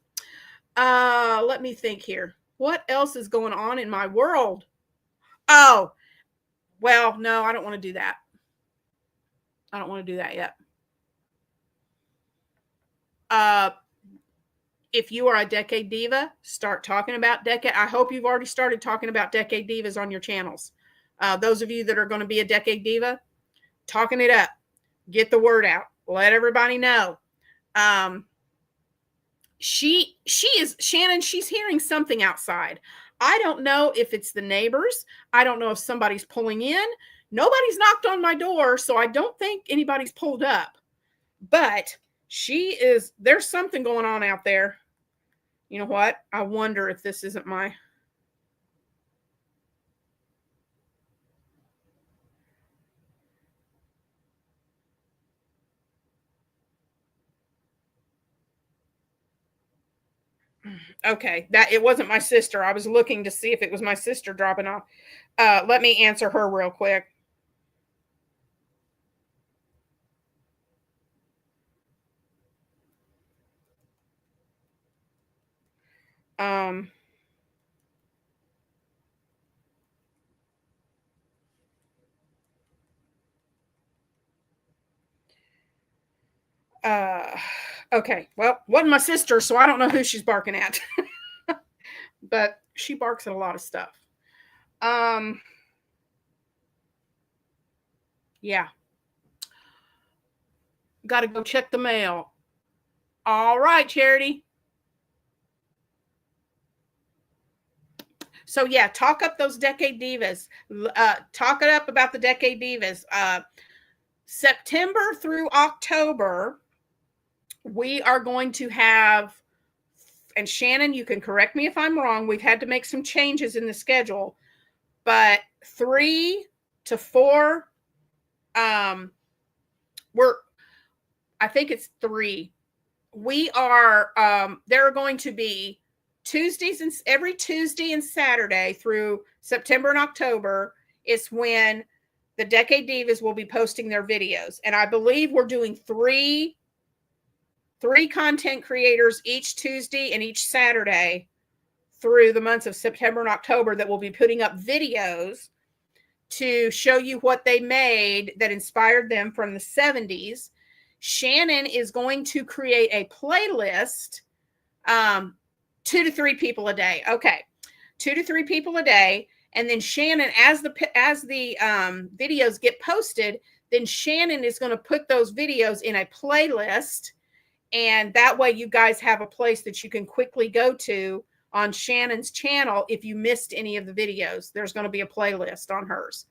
Let me think here. What else is going on in my world? Oh, well, no, I don't want to do that. I don't want to do that yet. If you are a Decade Diva, start talking about Decade. I hope you've already started talking about Decade Divas on your channels. Those of you that are going to be a Decade Diva, talking it up. Get the word out. Let everybody know. She is, Shannon, she's hearing something outside. I don't know if it's the neighbors. I don't know if somebody's pulling in. Nobody's knocked on my door, so I don't think anybody's pulled up. But there's something going on out there. You know what? I wonder if this isn't my... Okay, that it wasn't my sister. I was looking to see if it was my sister dropping off. Let me answer her real quick. Okay, well, wasn't my sister, so I don't know who she's barking at. but she barks at a lot of stuff. Yeah. Got to go check the mail. All right, Charity. So yeah, talk up those decade divas. Talk it up about the decade divas. September through October, we are going to have, and Shannon, you can correct me if I'm wrong. We've had to make some changes in the schedule, but 3 to 4. I think it's 3. We are. There are going to be Tuesdays, and every Tuesday and Saturday through September and October is when the Decade Divas will be posting their videos. And I believe we're doing three content creators each Tuesday and each Saturday through the months of September and October that will be putting up videos to show you what they made that inspired them from the 70s. Shannon is going to create a playlist, 2 to 3 people a day. Okay. 2 to 3 people a day. And then Shannon, as the videos get posted, then Shannon is going to put those videos in a playlist. And that way you guys have a place that you can quickly go to on Shannon's channel. If you missed any of the videos, there's going to be a playlist on hers.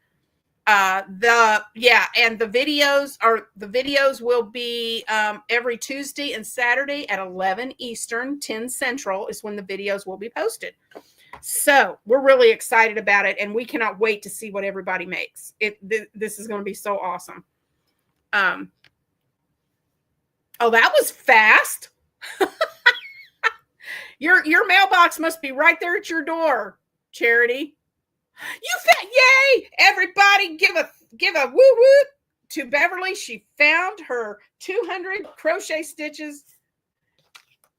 And the videos will be every Tuesday and Saturday at 11 Eastern, 10 Central is when the videos will be posted. So we're really excited about it, and we cannot wait to see what everybody makes. This is going to be so awesome. Oh, that was fast. Your mailbox must be right there at your door, Charity. Yay! Everybody give a woo woo to Beverly. She found her 200 crochet stitches.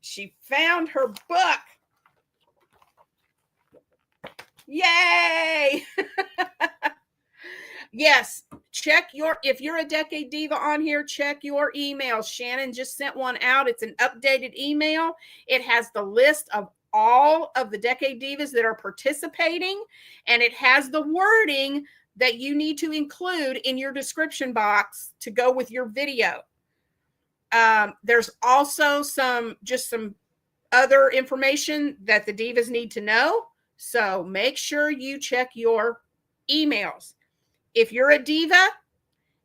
She found her book. Yay! Yes, if you're a Decade Diva on here, check your email. Shannon just sent one out. It's an updated email. It has the list of all of the Decade Divas that are participating, and it has the wording that you need to include in your description box to go with your video. There's also some other information that the divas need to know. So make sure you check your emails. If you're a diva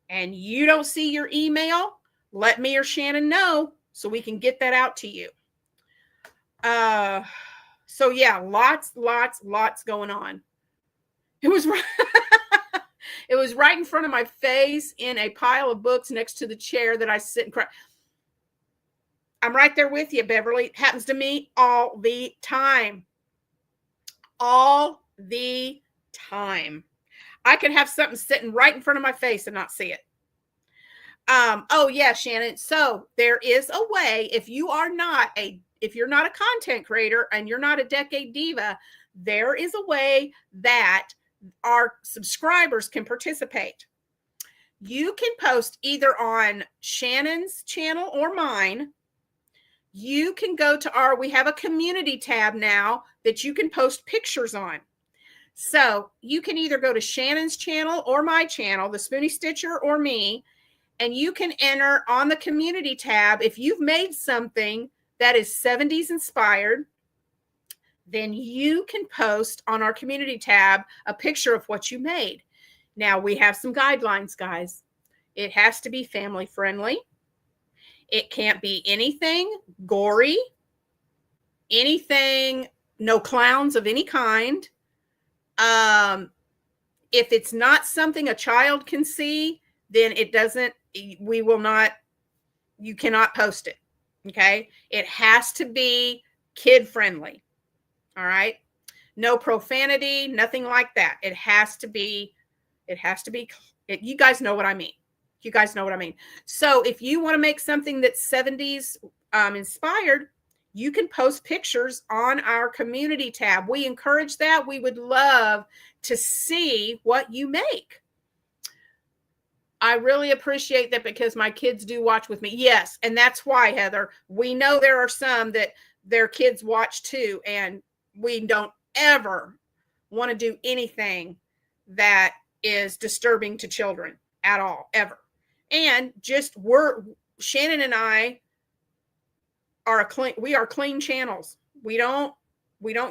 and you don't see your email, let me or Shannon know so we can get that out to you. So yeah, lots going on. It was it was right in front of my face in a pile of books next to the chair that I sit and cry. I'm right there with you, Beverly. It happens to me all the time. All the time. I could have something sitting right in front of my face and not see it. Oh yeah, Shannon. So there is a way, if you're not a content creator and you're not a Decade Diva, there is a way that our subscribers can participate. You can post either on Shannon's channel or mine. You can go to we have a community tab now that you can post pictures on. So you can either go to Shannon's channel or my channel, the Spoonie Stitcher or me, and you can enter on the community tab. If you've made something that is 70s inspired, then you can post on our community tab a picture of what you made. Now we have some guidelines, guys. It has to be family friendly. It can't be anything gory, anything, no clowns of any kind. If it's not something a child can see, then you cannot post it. Okay. It has to be kid friendly. All right. No profanity, nothing like that. It has to be, you guys know what I mean. So if you want to make something that's 70s inspired, you can post pictures on our community tab. We encourage that. We would love to see what you make. I really appreciate that because my kids do watch with me. Yes. And that's why, Heather, we know there are some that their kids watch too. And we don't ever want to do anything that is disturbing to children at all, ever. And just Shannon and I we are clean channels. We don't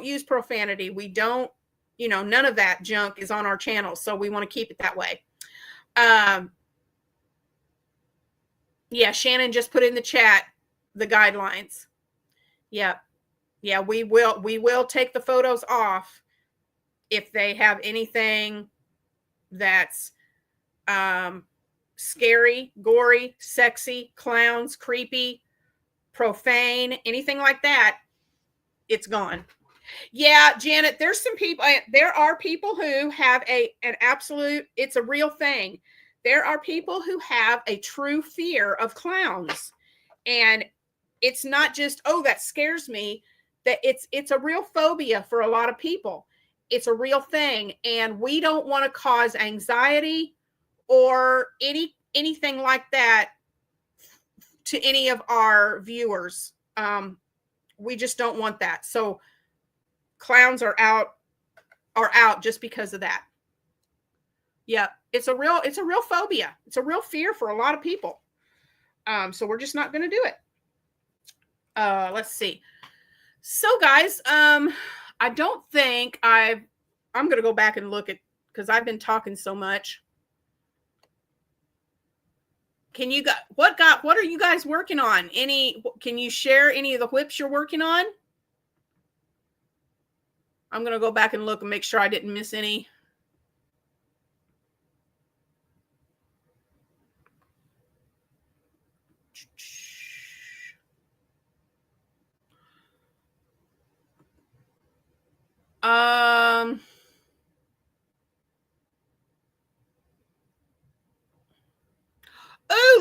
use profanity. We don't, none of that junk is on our channel. So we want to keep it that way. Yeah, Shannon just put in the chat the guidelines. Yeah. Yeah, we will take the photos off if they have anything that's scary, gory, sexy, clowns, creepy, profane, anything like that. It's gone. Yeah, Janet, there are people who have an absolute, it's a real thing. There are people who have a true fear of clowns. And it's not just, oh, that scares me. That it's a real phobia for a lot of people. It's a real thing. And we don't want to cause anxiety or anything like that to any of our viewers. We just don't want that. So clowns are out just because of that. Yeah, it's a real phobia. It's a real fear for a lot of people. So we're just not going to do it. Let's see. So guys, I don't think I'm going to go back and look at, because I've been talking so much. What are you guys working on? Can you share any of the whips you're working on? I'm going to go back and look and make sure I didn't miss any. Oh,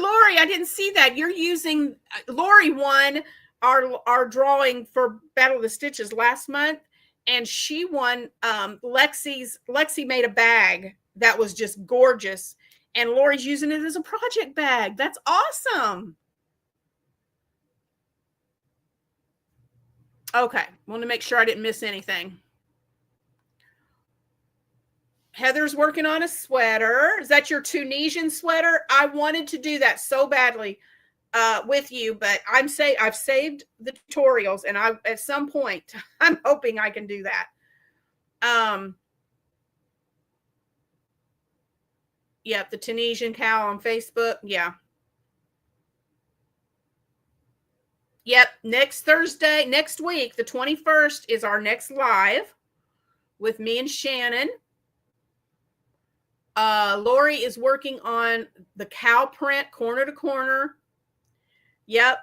Lori, I didn't see that. You're using, Lori won our drawing for Battle of the Stitches last month, and she won Lexi made a bag that was just gorgeous, and Lori's using it as a project bag. That's awesome. Okay, want to make sure I didn't miss anything. Heather's working on a sweater. Is that your Tunisian sweater? I wanted to do that so badly with you, but I've saved the tutorials, and at some point I'm hoping I can do that. Yep, the Tunisian cow on Facebook. Yeah. Yep, next week, the 21st, is our next live with me and Shannon. Lori is working on the cow print corner to corner. Yep.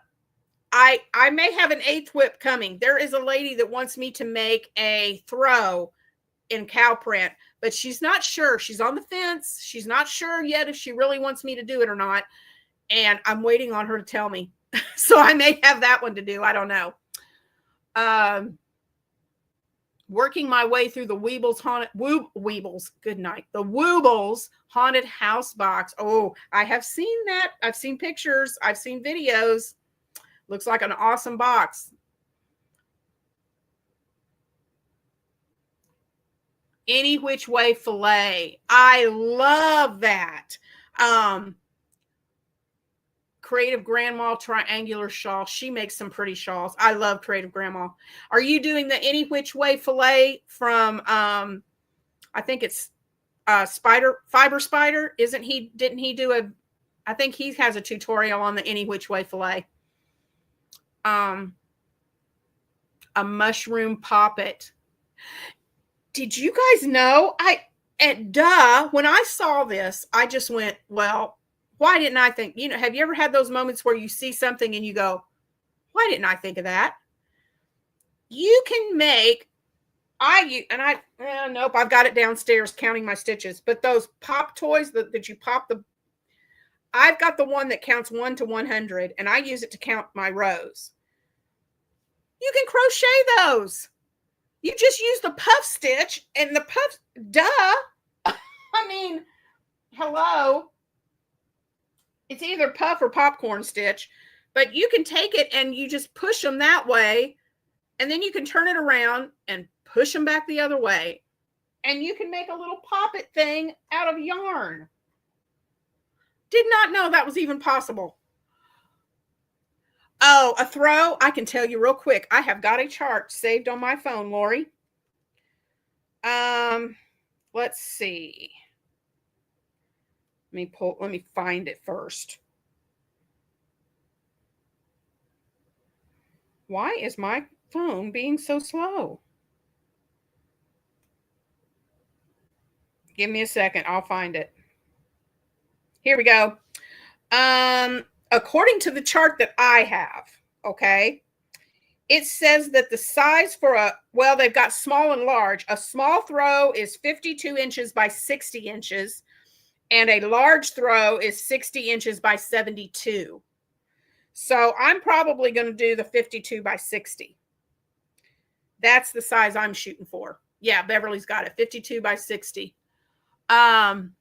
I may have an 8th whip coming. There is a lady that wants me to make a throw in cow print, but she's not sure. She's on the fence. She's not sure yet if she really wants me to do it or not. And I'm waiting on her to tell me. So I may have that one to do. I don't know. Working my way through the the Woobles haunted house box. Oh, I have seen that. I've seen pictures. I've seen videos. Looks like an awesome box. Any which way fillet. I love that. Creative Grandma triangular shawl. She makes some pretty shawls. I love Creative Grandma. Are you doing the any which way fillet from I think it's Fiber Spider? Didn't he do I think he has a tutorial on the any which way fillet. A mushroom poppet. Did you guys know? When I saw this, I just went, well, why didn't I think, have you ever had those moments where you see something and you go, why didn't I think of that? You can make, nope, I've got it downstairs counting my stitches, but those pop toys that you pop I've got the one that counts 1 to 100, and I use it to count my rows. You can crochet those. You just use the puff stitch and the puff, duh. I mean, hello. It's either puff or popcorn stitch, but you can take it and you just push them that way And then you can turn it around and push them back the other way. And you can make a little poppet thing out of yarn. Did not know that was even possible. Oh, a throw. I can tell you real quick. I have got a chart saved on my phone, Lori. Let's see. Let me find it first. Why is my phone being so slow? Give me a second. I'll find it. Here we go. According to the chart that I have, okay, it says that the size for they've got small and large. A small throw is 52 inches by 60 inches, and a large throw is 60 inches by 72. So I'm probably going to do the 52 by 60. That's the size I'm shooting for. Yeah, Beverly's got it, 52 by 60. I'm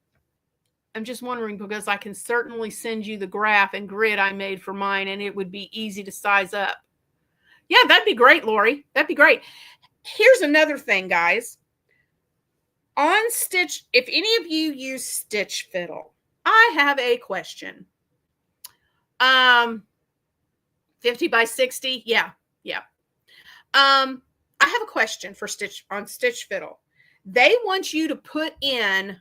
just wondering because I can certainly send you the graph and grid I made for mine, and it would be easy to size up. Yeah, that'd be great, Lori. That'd be great. Here's another thing, guys. On Stitch, if any of you use Stitch Fiddle, I have a question. 50 by 60? Yeah. I have a question for Stitch Fiddle. They want you to put in,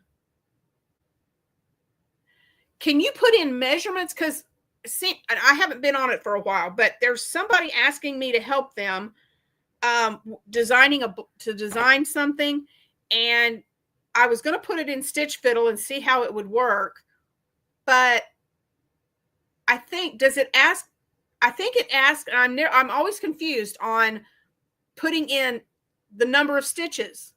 can you put in measurements? Because I haven't been on it for a while, but there's somebody asking me to help them to design something, and I was going to put it in Stitch Fiddle and see how it would work, but I think it asks, and I'm always confused on putting in the number of stitches.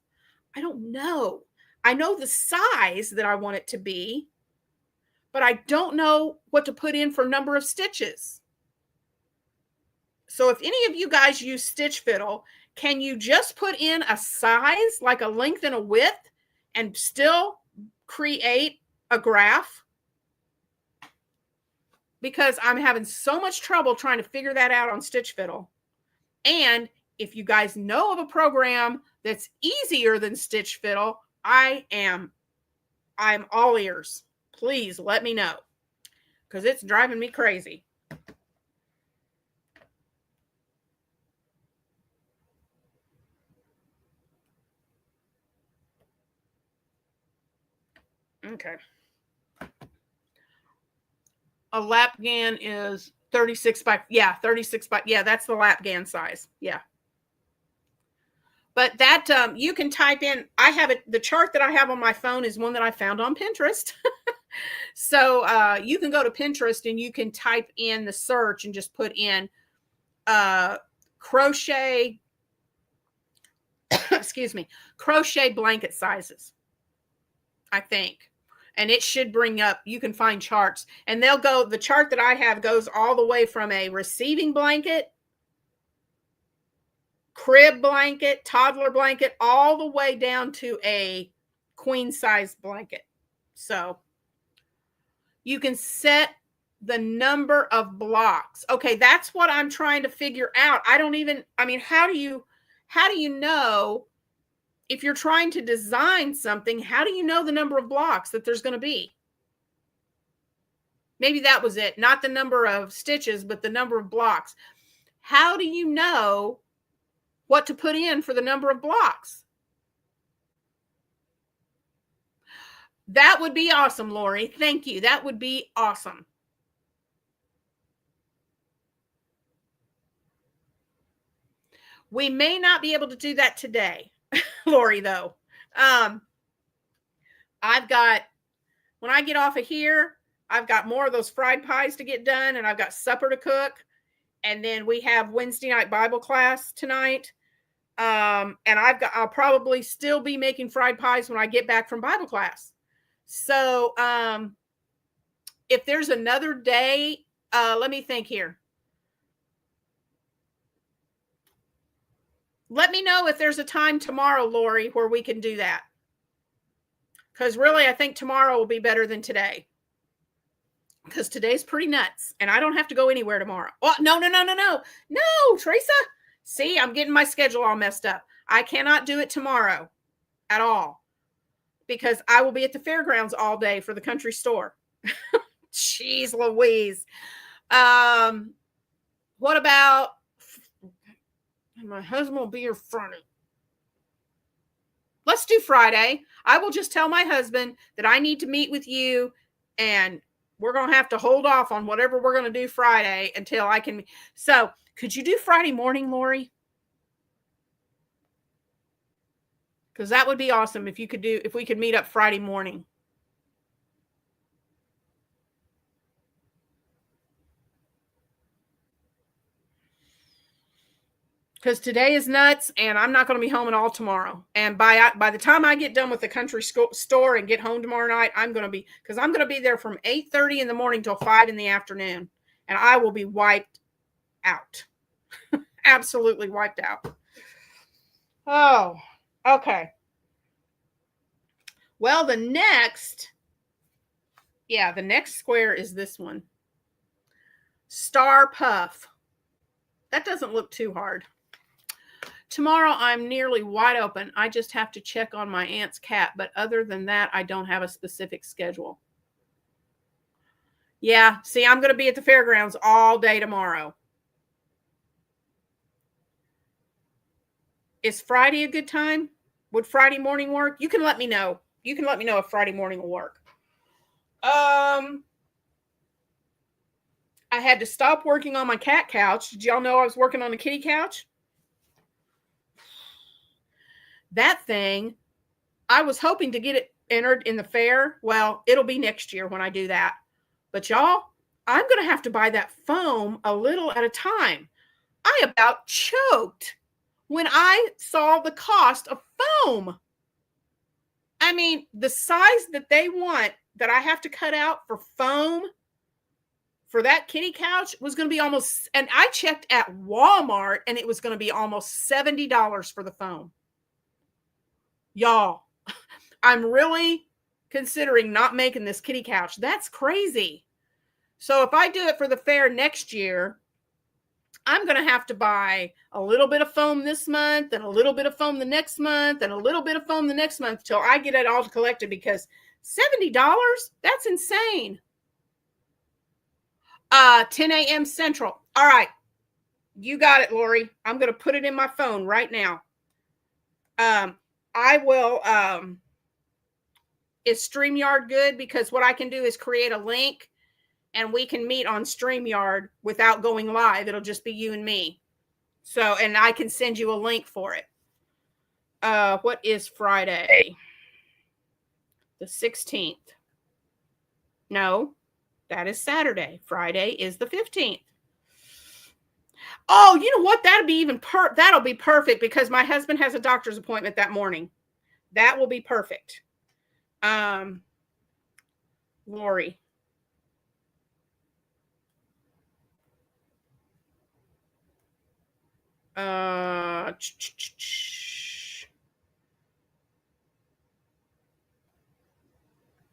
I don't know. I know the size that I want it to be, but I don't know what to put in for number of stitches. So if any of you guys use Stitch Fiddle, can you just put in a size, like a length and a width, and still create a graph? Because I'm having so much trouble trying to figure that out on Stitch Fiddle. And if you guys know of a program that's easier than Stitch Fiddle, I'm all ears. Please let me know, because it's driving me crazy. Okay. A lap gan is 36 by, that's the lap gan size. Yeah. But that, you can type in, the chart that I have on my phone is one that I found on Pinterest. So you can go to Pinterest and you can type in the search and just put in crochet, crochet blanket sizes, I think. And it should bring up, you can find charts, and the chart that I have goes all the way from a receiving blanket, crib blanket, toddler blanket, all the way down to a queen size blanket. So you can set the number of blocks. Okay, that's what I'm trying to figure out. How do you know if you're trying to design something, how do you know the number of blocks that there's going to be? Maybe that was it. Not the number of stitches, but the number of blocks. How do you know what to put in for the number of blocks? That would be awesome, Lori. Thank you. That would be awesome. We may not be able to do that today, Lori, though. When I get off of here, I've got more of those fried pies to get done, and I've got supper to cook. And then we have Wednesday night Bible class tonight. And I'll probably still be making fried pies when I get back from Bible class. So, if there's another day, let me think here. Let me know if there's a time tomorrow, Lori, where we can do that. Because really, I think tomorrow will be better than today. Because today's pretty nuts. And I don't have to go anywhere tomorrow. Oh, no, Teresa. See, I'm getting my schedule all messed up. I cannot do it tomorrow at all because I will be at the fairgrounds all day for the country store. Jeez Louise. What about my husband will be here Friday? Let's do Friday. I will just tell my husband that I need to meet with you and we're going to have to hold off on whatever we're going to do Friday until I can. So could you do Friday morning, Lori? Because that would be awesome if we could meet up Friday morning. Because today is nuts and I'm not going to be home at all tomorrow. And by the time I get done with the country store and get home tomorrow night, I'm going to be there from 8:30 in the morning till 5 in the afternoon. And I will be wiped out. Absolutely wiped out. Oh, okay. Well, the next square is this one. Star Puff. That doesn't look too hard. Tomorrow, I'm nearly wide open. I just have to check on my aunt's cat. But other than that, I don't have a specific schedule. Yeah, see, I'm going to be at the fairgrounds all day tomorrow. Is Friday a good time? Would Friday morning work? You can let me know. You can let me know if Friday morning will work. I had to stop working on my cat couch. Did y'all know I was working on a kitty couch? That thing, I was hoping to get it entered in the fair. Well, it'll be next year when I do that. But y'all, I'm going to have to buy that foam a little at a time. I about choked when I saw the cost of foam. I mean, the size that they want that I have to cut out for foam for that kitty couch was going to be almost, and I checked at Walmart and it was going to be almost $70 for the foam. Y'all, I'm really considering not making this kitty couch. That's crazy. So if I do it for the fair next year, I'm going to have to buy a little bit of foam this month and a little bit of foam the next month and a little bit of foam the next month till I get it all collected because $70, that's insane. 10 a.m. Central. All right. You got it, Lori. I'm going to put it in my phone right now. I will, is StreamYard good? Because what I can do is create a link and we can meet on StreamYard without going live. It'll just be you and me. So, and I can send you a link for it. What is Friday? The 16th. No, that is Saturday. Friday is the 15th. Oh, you know what? That'll be perfect because my husband has a doctor's appointment that morning. That will be perfect. Lori.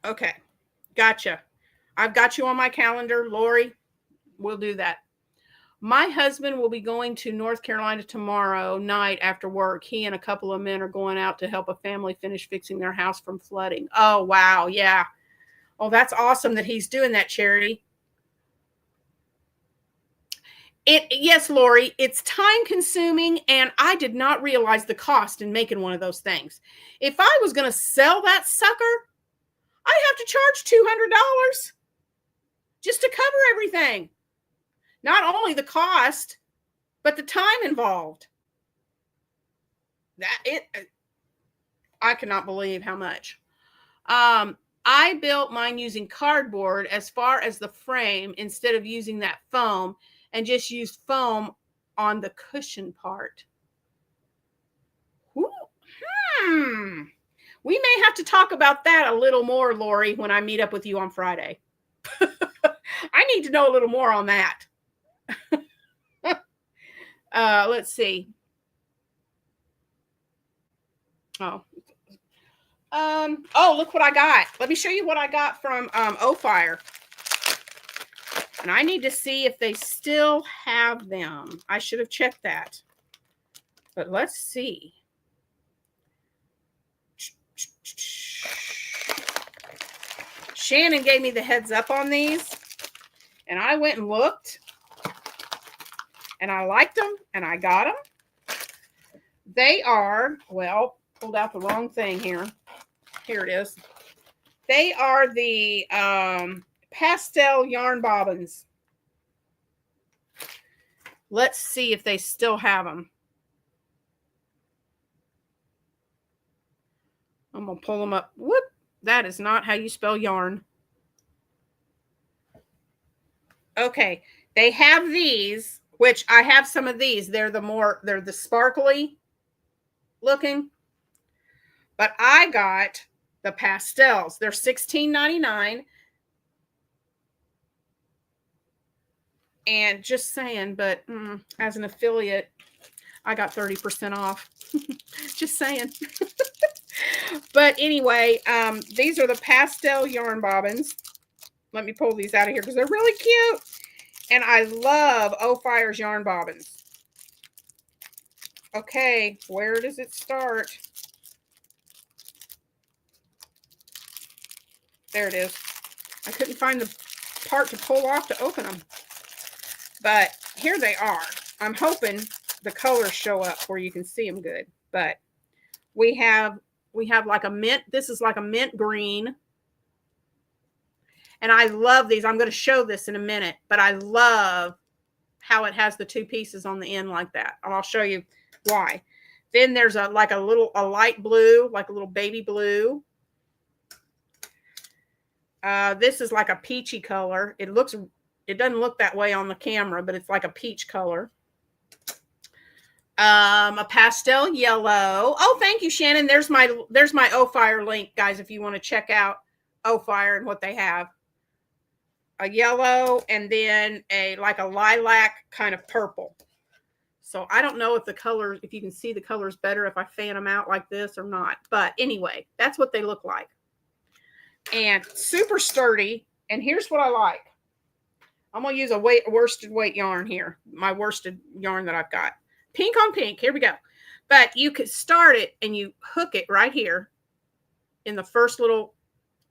Okay. Gotcha. I've got you on my calendar, Lori. We'll do that. My husband will be going to North Carolina tomorrow night after work. He and a couple of men are going out to help a family finish fixing their house from flooding. Oh, wow. Yeah. Oh, that's awesome that he's doing that, Charity. Yes, Lori, it's time consuming, and I did not realize the cost in making one of those things. If I was going to sell that sucker, I'd have to charge $200 just to cover everything. Not only the cost, but the time involved. I cannot believe how much. I built mine using cardboard as far as the frame instead of using that foam and just used foam on the cushion part. We may have to talk about that a little more, Lori, when I meet up with you on Friday. I need to know a little more on that. Let's see. Oh, look what I got. Let me show you what I got from O-Fire. And I need to see if they still have them. I should have checked that. But let's see. Shannon gave me the heads up on these, and I went and looked, and I liked them, and I got them. They are, well, pulled out the wrong thing here. Here it is. They are the pastel yarn bobbins. Let's see if they still have them. I'm going to pull them up. Whoop. That is not how you spell yarn. Okay. They have these, which I have some of these. They're the sparkly looking. But I got the pastels. They're $16.99. And just saying, but as an affiliate, I got 30% off. Just saying. But anyway, these are the pastel yarn bobbins. Let me pull these out of here because they're really cute. And I love Fire's yarn bobbins. Okay, where does it start? There it is. I couldn't find the part to pull off to open them. But here they are. I'm hoping the colors show up where you can see them good. But we have like a mint. This is like a mint green. And I love these. I'm going to show this in a minute. But I love how it has the two pieces on the end like that. And I'll show you why. Then there's a light blue, like a little baby blue. This is like a peachy color. It doesn't look that way on the camera, but it's like a peach color. A pastel yellow. Oh, thank you, Shannon. There's my Fire link, guys, if you want to check out Fire and what they have. A yellow and then like a lilac kind of purple. So I don't know if you can see the colors better if I fan them out like this or not. But anyway, that's what they look like. And super sturdy. And here's what I like. I'm going to use a worsted weight yarn here. My worsted yarn that I've got. Pink on pink. Here we go. But you could start it and you hook it right here in the first little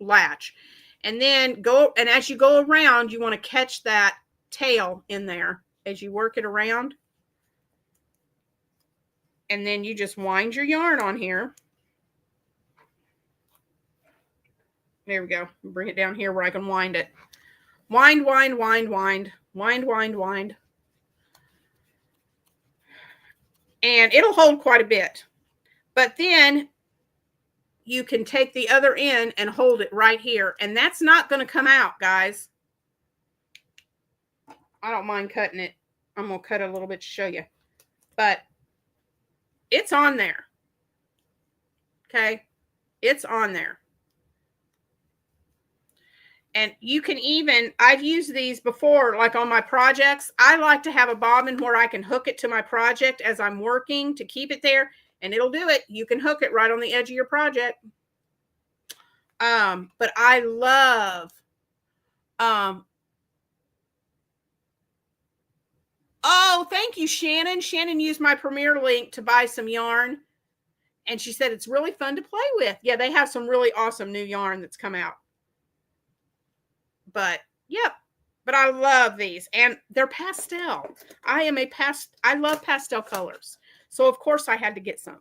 latch. And then as you go around, you want to catch that tail in there as you work it around. And then you just wind your yarn on here. There we go. Bring it down here where I can wind it. Wind, wind, wind, wind. Wind, wind, wind. And it'll hold quite a bit. But then you can take the other end and hold it right here. And that's not going to come out, guys. I don't mind cutting it. I'm going to cut it a little bit to show you. But it's on there. Okay? It's on there. And you can I've used these before, like on my projects. I like to have a bobbin where I can hook it to my project as I'm working to keep it there. And it'll do it. You can hook it right on the edge of your project. But I love, oh, thank you, Shannon. Shannon used my Premier link to buy some yarn. And she said it's really fun to play with. Yeah, they have some really awesome new yarn that's come out. But, yep. But I love these. And they're pastel. I love pastel colors. So, of course, I had to get some.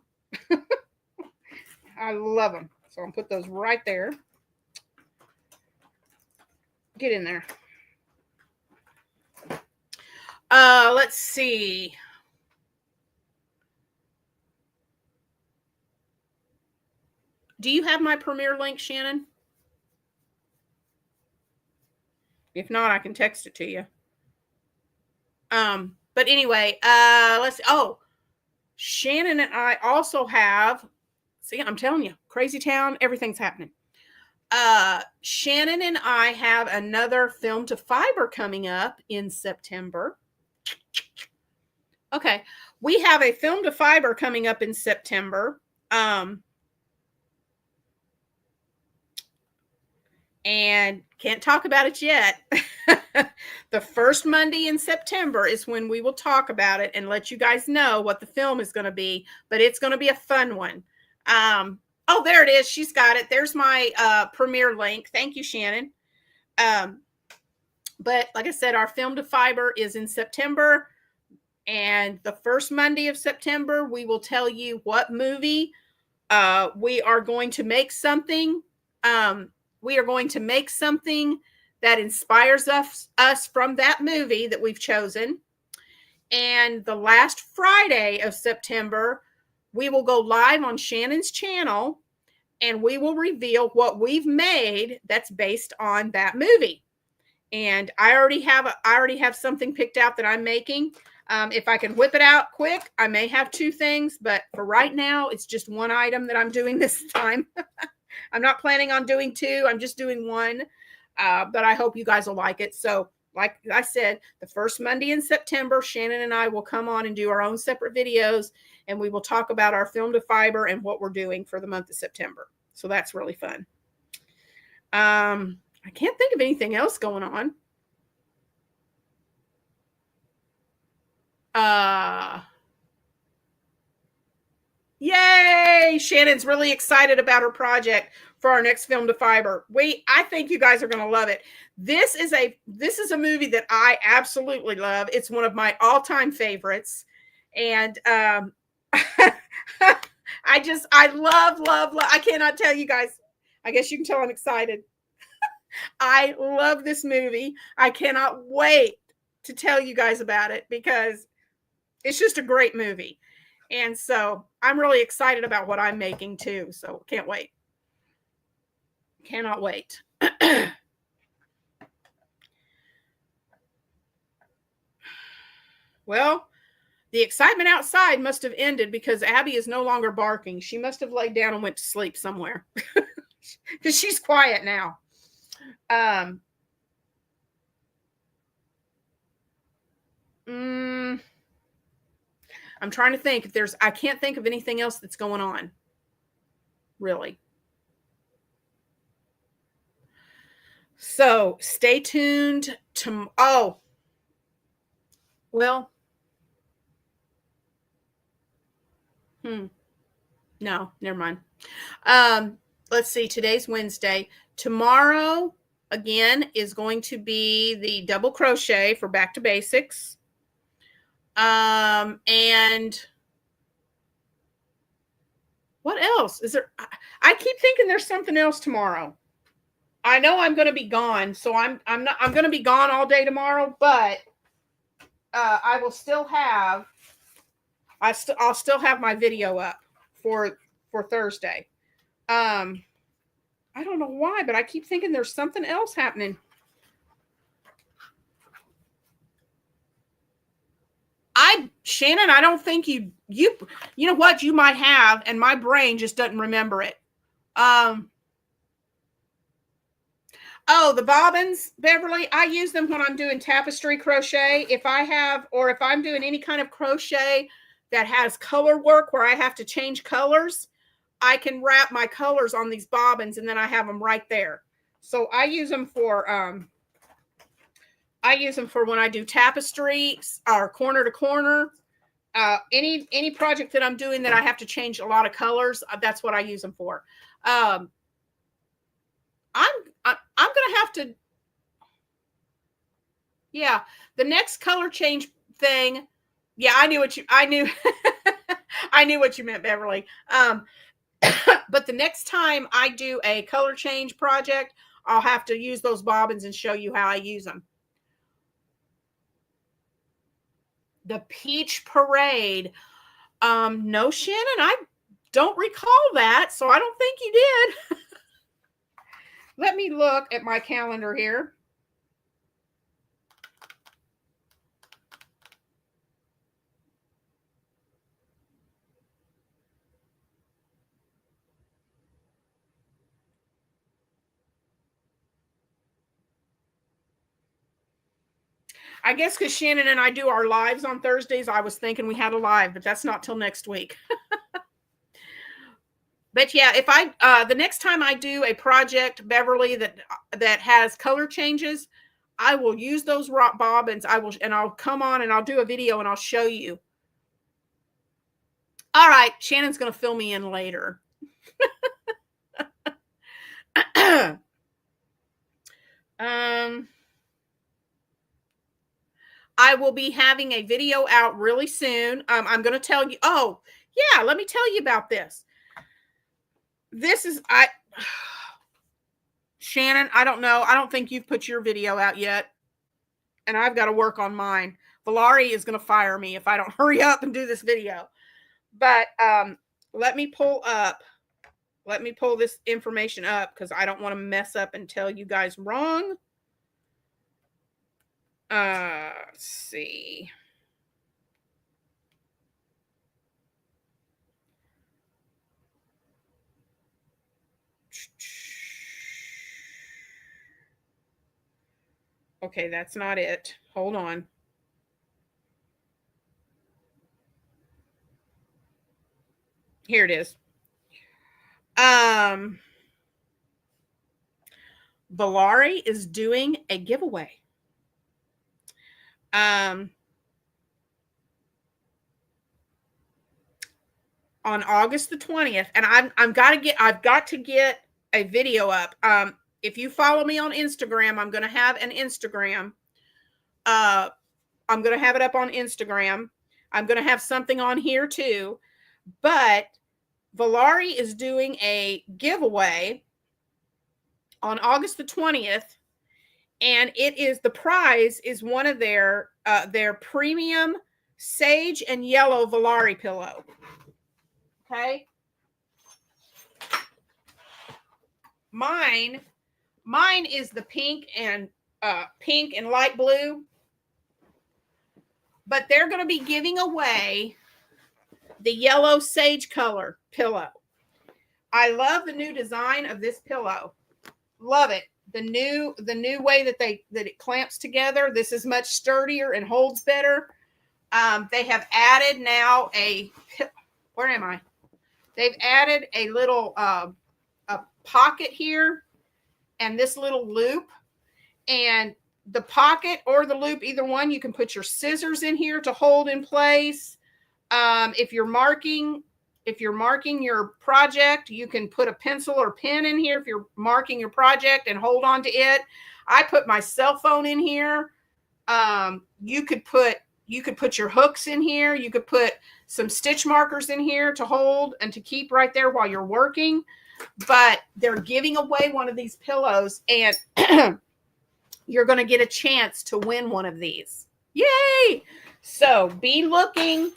I love them. So, I'll put those right there. Get in there. Let's see. Do you have my Premier link, Shannon? If not, I can text it to you. But anyway, let's see. Oh, Shannon and I also have, see, I'm telling you, crazy town, everything's happening. Shannon and I have another film to fiber coming up in September. Okay. We have a film to fiber coming up in September. and can't talk about it yet. The first Monday in September is when we will talk about it and let you guys know what the film is going to be, but it's going to be a fun one. Oh, there it is. She's got it. There's my premiere link. Thank you, Shannon. But like I said, our Film to Fiber is in September, and the first Monday of September, we will tell you what movie we are going to make something. We are going to make something that inspires us from that movie that we've chosen. And the last Friday of September, we will go live on Shannon's channel, and we will reveal what we've made that's based on that movie. And I already have something picked out that I'm making. If I can whip it out quick, I may have two things, but for right now, it's just one item that I'm doing this time. I'm not planning on doing two. I'm just doing one, but I hope you guys will like it. So like I said, the first Monday in September, Shannon and I will come on and do our own separate videos, and we will talk about our Film to Fiber and what we're doing for the month of September. So that's really fun. I can't think of anything else going on. Yay! Shannon's really excited about her project for our next Film to Fiber. I think you guys are going to love it. This is a movie that I absolutely love. It's one of my all-time favorites, and I love. I cannot tell you guys. I guess you can tell I'm excited. I love this movie. I cannot wait to tell you guys about it because it's just a great movie. And so I'm really excited about what I'm making too. So can't wait. Cannot wait. Well, the excitement outside must have ended because Abby is no longer barking. She must have laid down and went to sleep somewhere because she's quiet now. I'm trying to think if I can't think of anything else that's going on. Really. So stay tuned to, well, no, never mind. Let's see, today's Wednesday. Tomorrow, again, is going to be the double crochet for Back to Basics. And what else is there? I keep thinking there's something else tomorrow. I know I'm going to be gone, so I'm going to be gone all day tomorrow, but I will still have I'll still have my video up for Thursday. I don't know why, but I keep thinking there's something else happening. Shannon, I don't think you know what you might have, and my brain just doesn't remember it. Oh, the bobbins, Beverly, I use them when I'm doing tapestry crochet. If I'm doing any kind of crochet that has color work where I have to change colors, I can wrap my colors on these bobbins and then I have them right there. So I use them for when I do tapestry or corner to corner. Any project that I'm doing that I have to change a lot of colors, that's what I use them for. I'm going to have to, yeah, the next color change thing. Yeah, I knew I knew what you meant, Beverly. But the next time I do a color change project, I'll have to use those bobbins and show you how I use them. The Peach Parade. No, Shannon, I don't recall that, so I don't think you did. Let me look at my calendar here. I guess because Shannon and I do our lives on Thursdays, I was thinking we had a live, but that's not till next week. But yeah, if I the next time I do a project, Beverly, that has color changes, I will use those rock bobbins. I'll come on and I'll do a video and I'll show you. All right, Shannon's going to fill me in later. um, I will be having a video out really soon. I'm going to tell you. Oh, yeah, let me tell you about this. This is Shannon, I don't know. I don't think you've put your video out yet. And I've got to work on mine. Valari is going to fire me if I don't hurry up and do this video. But let me pull this information up because I don't want to mess up and tell you guys wrong. Let's see. Okay, that's not it. Hold on. Here it is. Valari is doing a giveaway. On August the 20th, and I've got to get a video up. If you follow me on Instagram, I'm going to have an Instagram. I'm going to have it up on Instagram. I'm going to have something on here too. But Valari is doing a giveaway on August the 20th, and the prize is one of their premium sage and yellow Valari pillow. Okay. Mine is the pink and light blue, but they're going to be giving away the yellow sage color pillow. I love the new design of this pillow. Love it. The new way that it clamps together. This is much sturdier and holds better. They have added now where am I? They've added a little a pocket here and this little loop, and the pocket or the loop, either one, you can put your scissors in here to hold in place. If you're marking your project, you can put a pencil or pen in here if you're marking your project and hold on to it. I put my cell phone in here. You could put your hooks in here. You could put some stitch markers in here to hold and to keep right there while you're working. But they're giving away one of these pillows, and you're going to get a chance to win one of these. Yay! So be looking.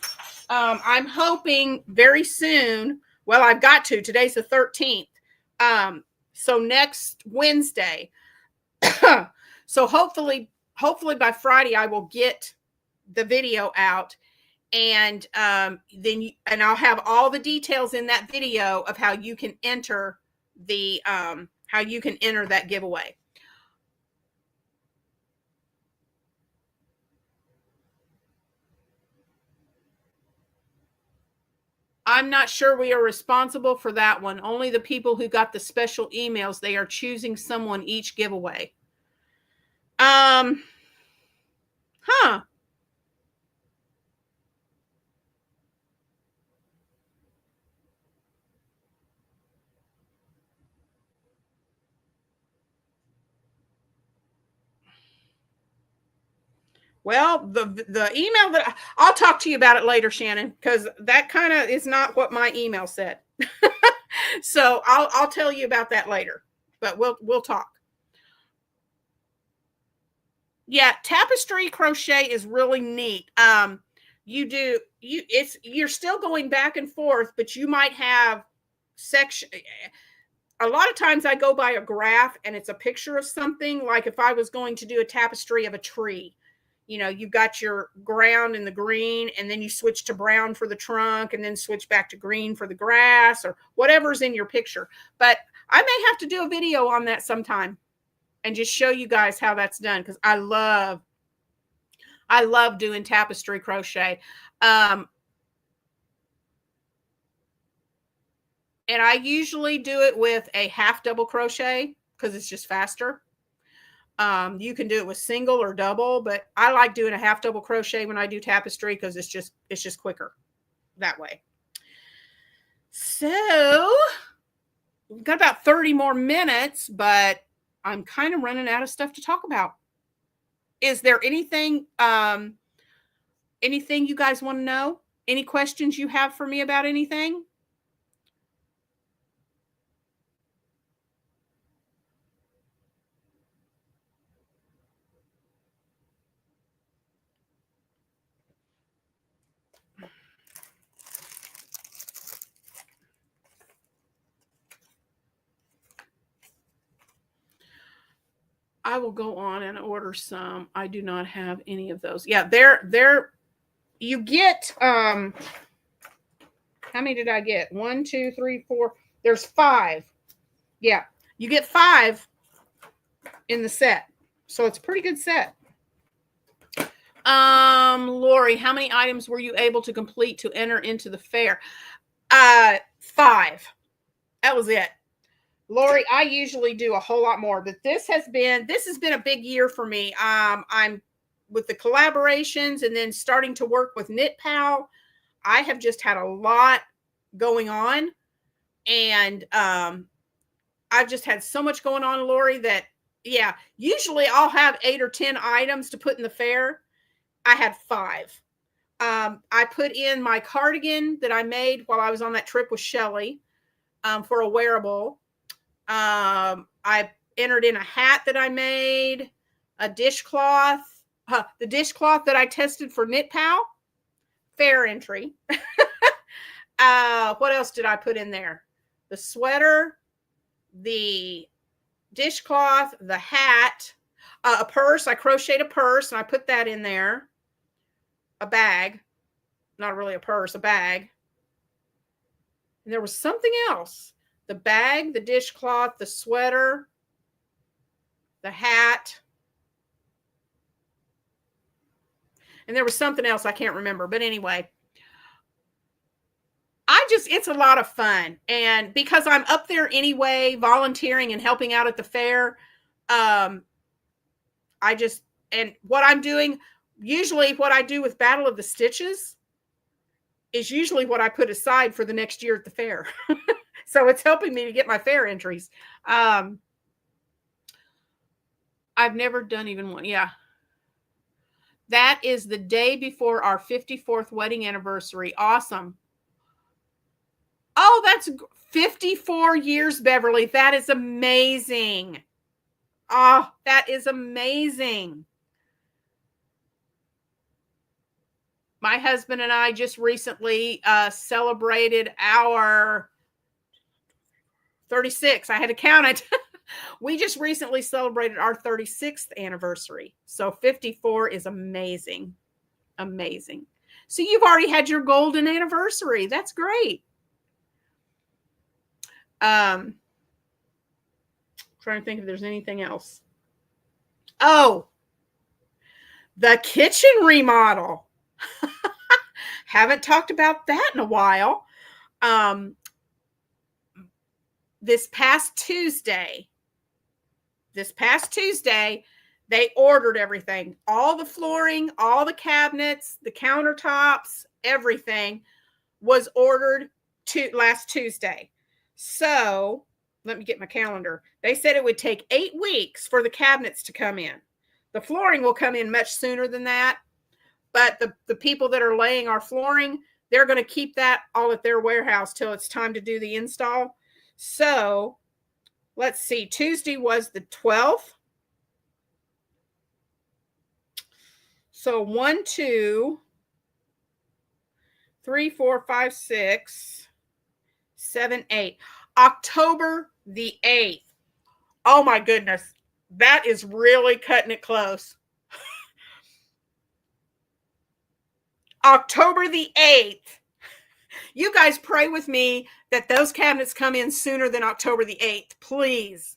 I'm hoping very soon. Well, I've got to. Today's the 13th. So next Wednesday. So hopefully by Friday I will get the video out, and and I'll have all the details in that video of how you can enter that giveaway. I'm not sure we are responsible for that one. Only the people who got the special emails. They are choosing someone each giveaway. Huh. Well, the email that I'll talk to you about it later, Shannon, because that kind of is not what my email said. So I'll tell you about that later, but we'll talk. Yeah, tapestry crochet is really neat. You're still going back and forth, but you might have section. A lot of times I go by a graph and it's a picture of something. Like if I was going to do a tapestry of a tree, you've got your ground in the green, and then you switch to brown for the trunk, and then switch back to green for the grass, or whatever's in your picture. But I may have to do a video on that sometime and just show you guys how that's done, because I love doing tapestry crochet. And I usually do it with a half double crochet because it's just faster. You can do it with single or double, but I like doing a half double crochet when I do tapestry because it's just quicker that way. So we've got about 30 more minutes, but I'm kind of running out of stuff to talk about. Is there anything you guys want to know? Any questions you have for me about anything? I will go on and order some. I do not have any of those. Yeah, they're you get how many did I get? 1, 2, 3, 4. There's 5. Yeah, you get 5 in the set. So it's a pretty good set. Lori, how many items were you able to complete to enter into the fair? 5. That was it. Lori, I usually do a whole lot more, but this has been a big year for me. I'm with the collaborations and then starting to work with Knit Pal. I have just had a lot going on, and I've just had so much going on, Lori, that yeah, usually I'll have 8 or 10 items to put in the fair. I had 5. I put in my cardigan that I made while I was on that trip with Shelly for a wearable. I entered in a hat that I made, a dishcloth, the dishcloth that I tested for Knit Pal, fair entry. What else did I put in there? The sweater, the dishcloth, the hat, a purse. I crocheted a purse and I put that in there. A bag, not really a purse, a bag. And there was something else. The bag, the dishcloth, the sweater, the hat. And there was something else I can't remember. But anyway, it's a lot of fun. And because I'm up there anyway, volunteering and helping out at the fair, and what I'm doing, usually what I do with Battle of the Stitches is usually what I put aside for the next year at the fair. So it's helping me to get my fair entries. I've never done even one. Yeah. That is the day before our 54th wedding anniversary. Awesome. Oh, that's 54 years, Beverly. That is amazing. Oh, that is amazing. My husband and I just recently celebrated our 36. I had to count it. We just recently celebrated our 36th anniversary. So 54 is amazing. Amazing. So you've already had your golden anniversary. That's great. Trying to think if there's anything else. Oh, the kitchen remodel. Haven't talked about that in a while. This past Tuesday, they ordered everything. All the flooring, all the cabinets, the countertops, everything was ordered last Tuesday. So let me get my calendar. They said it would take 8 weeks for the cabinets to come in. The flooring will come in much sooner than that. But the people that are laying our flooring, they're going to keep that all at their warehouse till it's time to do the install. So let's see. Tuesday was the 12th. So 1, 2, 3, 4, 5, 6, 7, 8. October the 8th. Oh my goodness. That is really cutting it close. October the 8th. You guys pray with me that those cabinets come in sooner than October the 8th, please.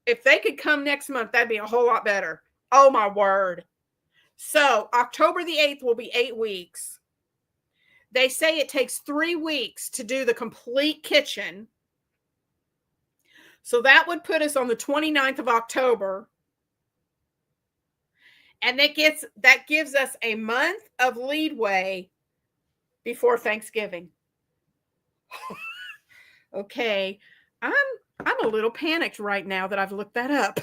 If they could come next month, that'd be a whole lot better. Oh my word. So October the 8th will be 8 weeks. They say it takes 3 weeks to do the complete kitchen. So that would put us on the 29th of October. And that gives us a month of leadway before Thanksgiving. Okay. I'm a little panicked right now that I've looked that up.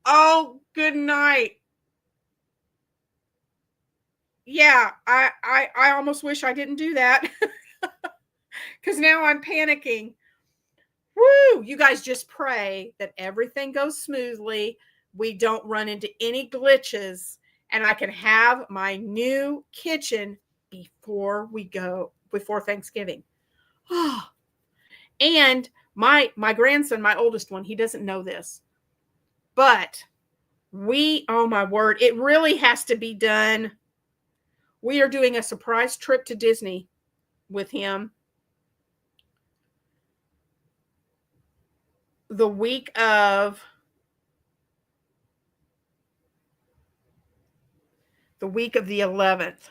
Oh, good night. Yeah, I almost wish I didn't do that. Because now I'm panicking. Woo! You guys just pray that everything goes smoothly. We don't run into any glitches, and I can have my new kitchen before Thanksgiving. And my grandson, my oldest one, he doesn't know this, but oh my word, it really has to be done. We are doing a surprise trip to Disney with him the week of the 11th.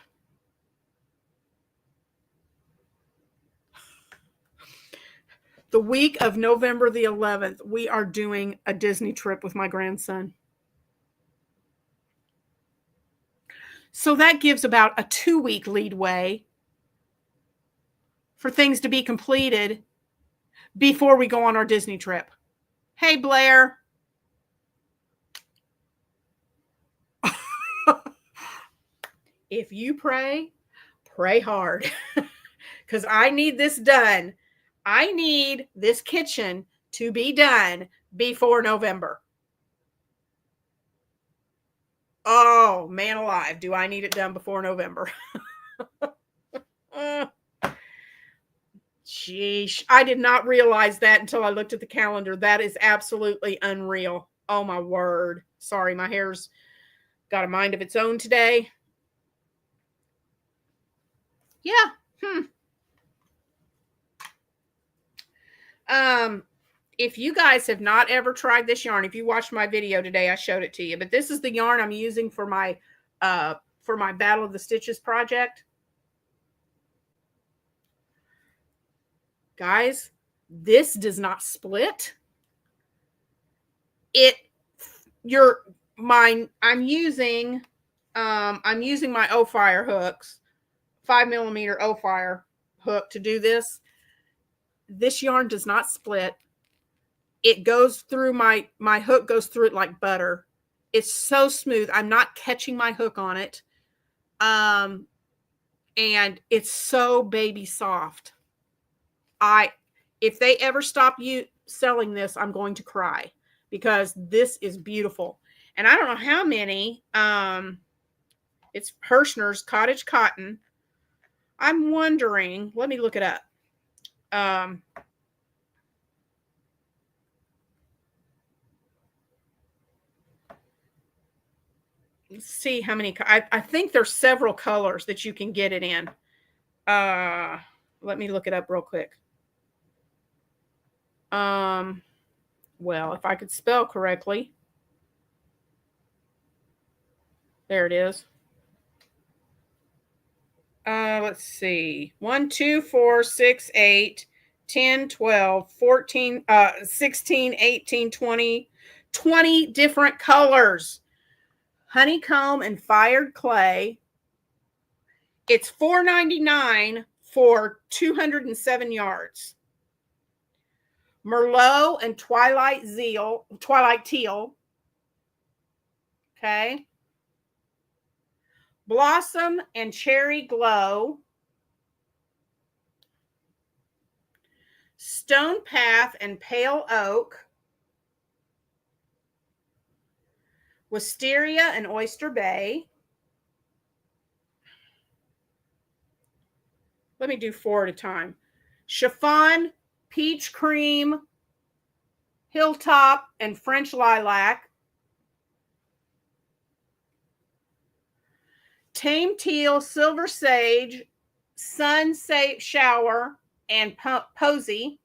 The week of November the 11th, we are doing a Disney trip with my grandson. So that gives about a 2-week leadway for things to be completed before we go on our Disney trip. Hey, Blair. If you pray hard, because I need this done. I need this kitchen to be done before November. Oh, man alive. Do I need it done before November? Sheesh. I did not realize that until I looked at the calendar. That is absolutely unreal. Oh, my word. Sorry, my hair's got a mind of its own today. Yeah. If you guys have not ever tried this yarn, if you watched my video today, I showed it to you, but this is the yarn I'm using for my Battle of the Stitches project. Guys, this does not split. I'm using my O-Fire hooks, 5mm O-Fire hook to do this. This yarn does not split. It goes through my hook goes through it like butter. It's so smooth. I'm not catching my hook on it. And it's so baby soft. If they ever stop selling this, I'm going to cry because this is beautiful. And I don't know how many, it's Hirschner's Cottage Cotton. I'm wondering, let me look it up. Let's see how many. I think there's several colors that you can get it in. Let me look it up real quick. Well, if I could spell correctly. There it is. Let's see. 1, 2, 4, 6, 8, 10, 12, 14, 16, 18, 20. 20 different colors. Honeycomb and fired clay. It's $4.99 for 207 yards. Merlot and Twilight Teal. Okay. Blossom and Cherry Glow. Stone Path and Pale Oak. Wisteria and Oyster Bay. Let me do 4 at a time. Chiffon, Peach Cream, Hilltop, and French Lilac. Tame Teal, Silver Sage, Sun Shower, and Posy.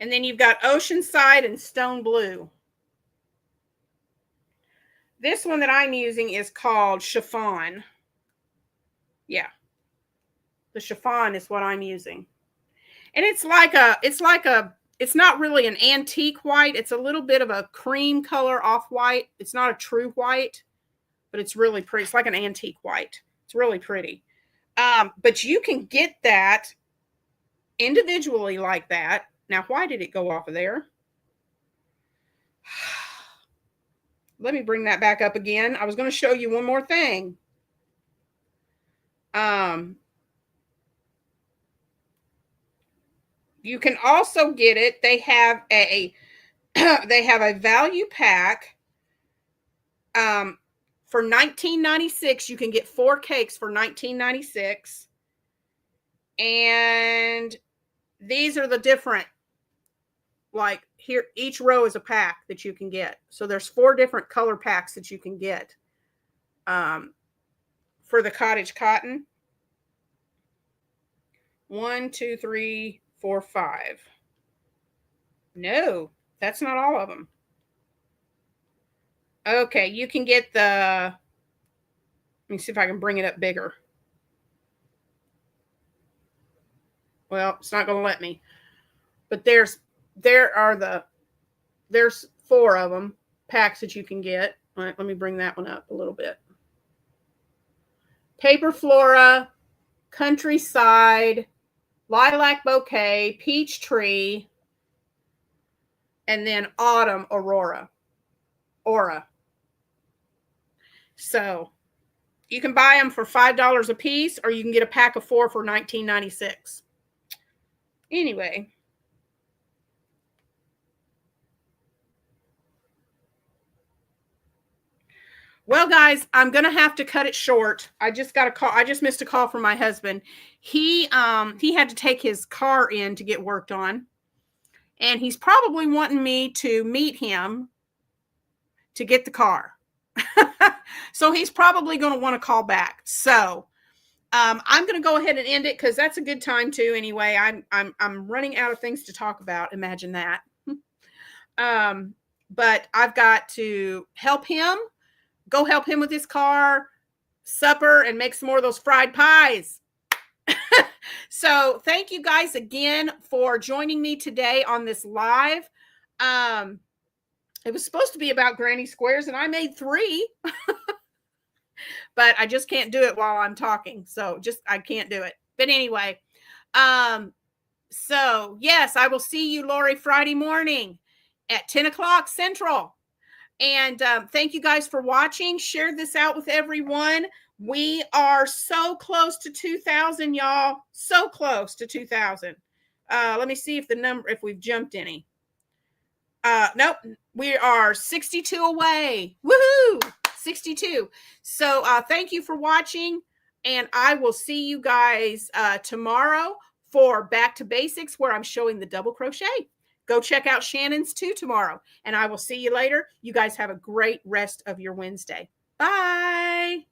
And then you've got Oceanside and Stone Blue. This one that I'm using is called chiffon. Yeah. The chiffon is what I'm using. And it's not really an antique white. It's a little bit of a cream color off white. It's not a true white, but it's really pretty. It's like an antique white. It's really pretty. But you can get that individually like that. Now, why did it go off of there? Let me bring that back up again. I was going to show you one more thing. You can also get it. They have a value pack. For $19.96, you can get 4 cakes for $19.96. And these are the different, like here, each row is a pack that you can get. So there's 4 different color packs that you can get for the cottage cotton. 1, 2, 3, 4, 5. No, that's not all of them. Okay, you can get the, let me see if I can bring it up bigger. Well, it's not going to let me. But there's 4 of them, packs that you can get. All right, let me bring that one up a little bit. Paper Flora, Countryside, Lilac Bouquet, Peach Tree, and then Autumn Aura. So you can buy them for $5 a piece, or you can get a pack of 4 for $19.96. Anyway. Well, guys, I'm going to have to cut it short. I just got a call. I just missed a call from my husband. He had to take his car in to get worked on. And he's probably wanting me to meet him to get the car. So he's probably going to want to call back. So I'm going to go ahead and end it because that's a good time too. Anyway, I'm running out of things to talk about. Imagine that. But I've got to help him. Go help him with his car, supper, and make some more of those fried pies. So thank you guys again for joining me today on this live. It was supposed to be about granny squares, and I made 3. But I just can't do it while I'm talking. So I can't do it. But anyway, so yes, I will see you, Lori, Friday morning at 10 o'clock Central. And thank you guys for watching. Share this out with everyone. We are so close to 2,000, y'all. So close to 2,000. Let me see if we've jumped any. Nope. We are 62 away. Woohoo! 62. So thank you for watching. And I will see you guys tomorrow for Back to Basics, where I'm showing the double crochet. Go check out Shannon's too tomorrow. And I will see you later. You guys have a great rest of your Wednesday. Bye.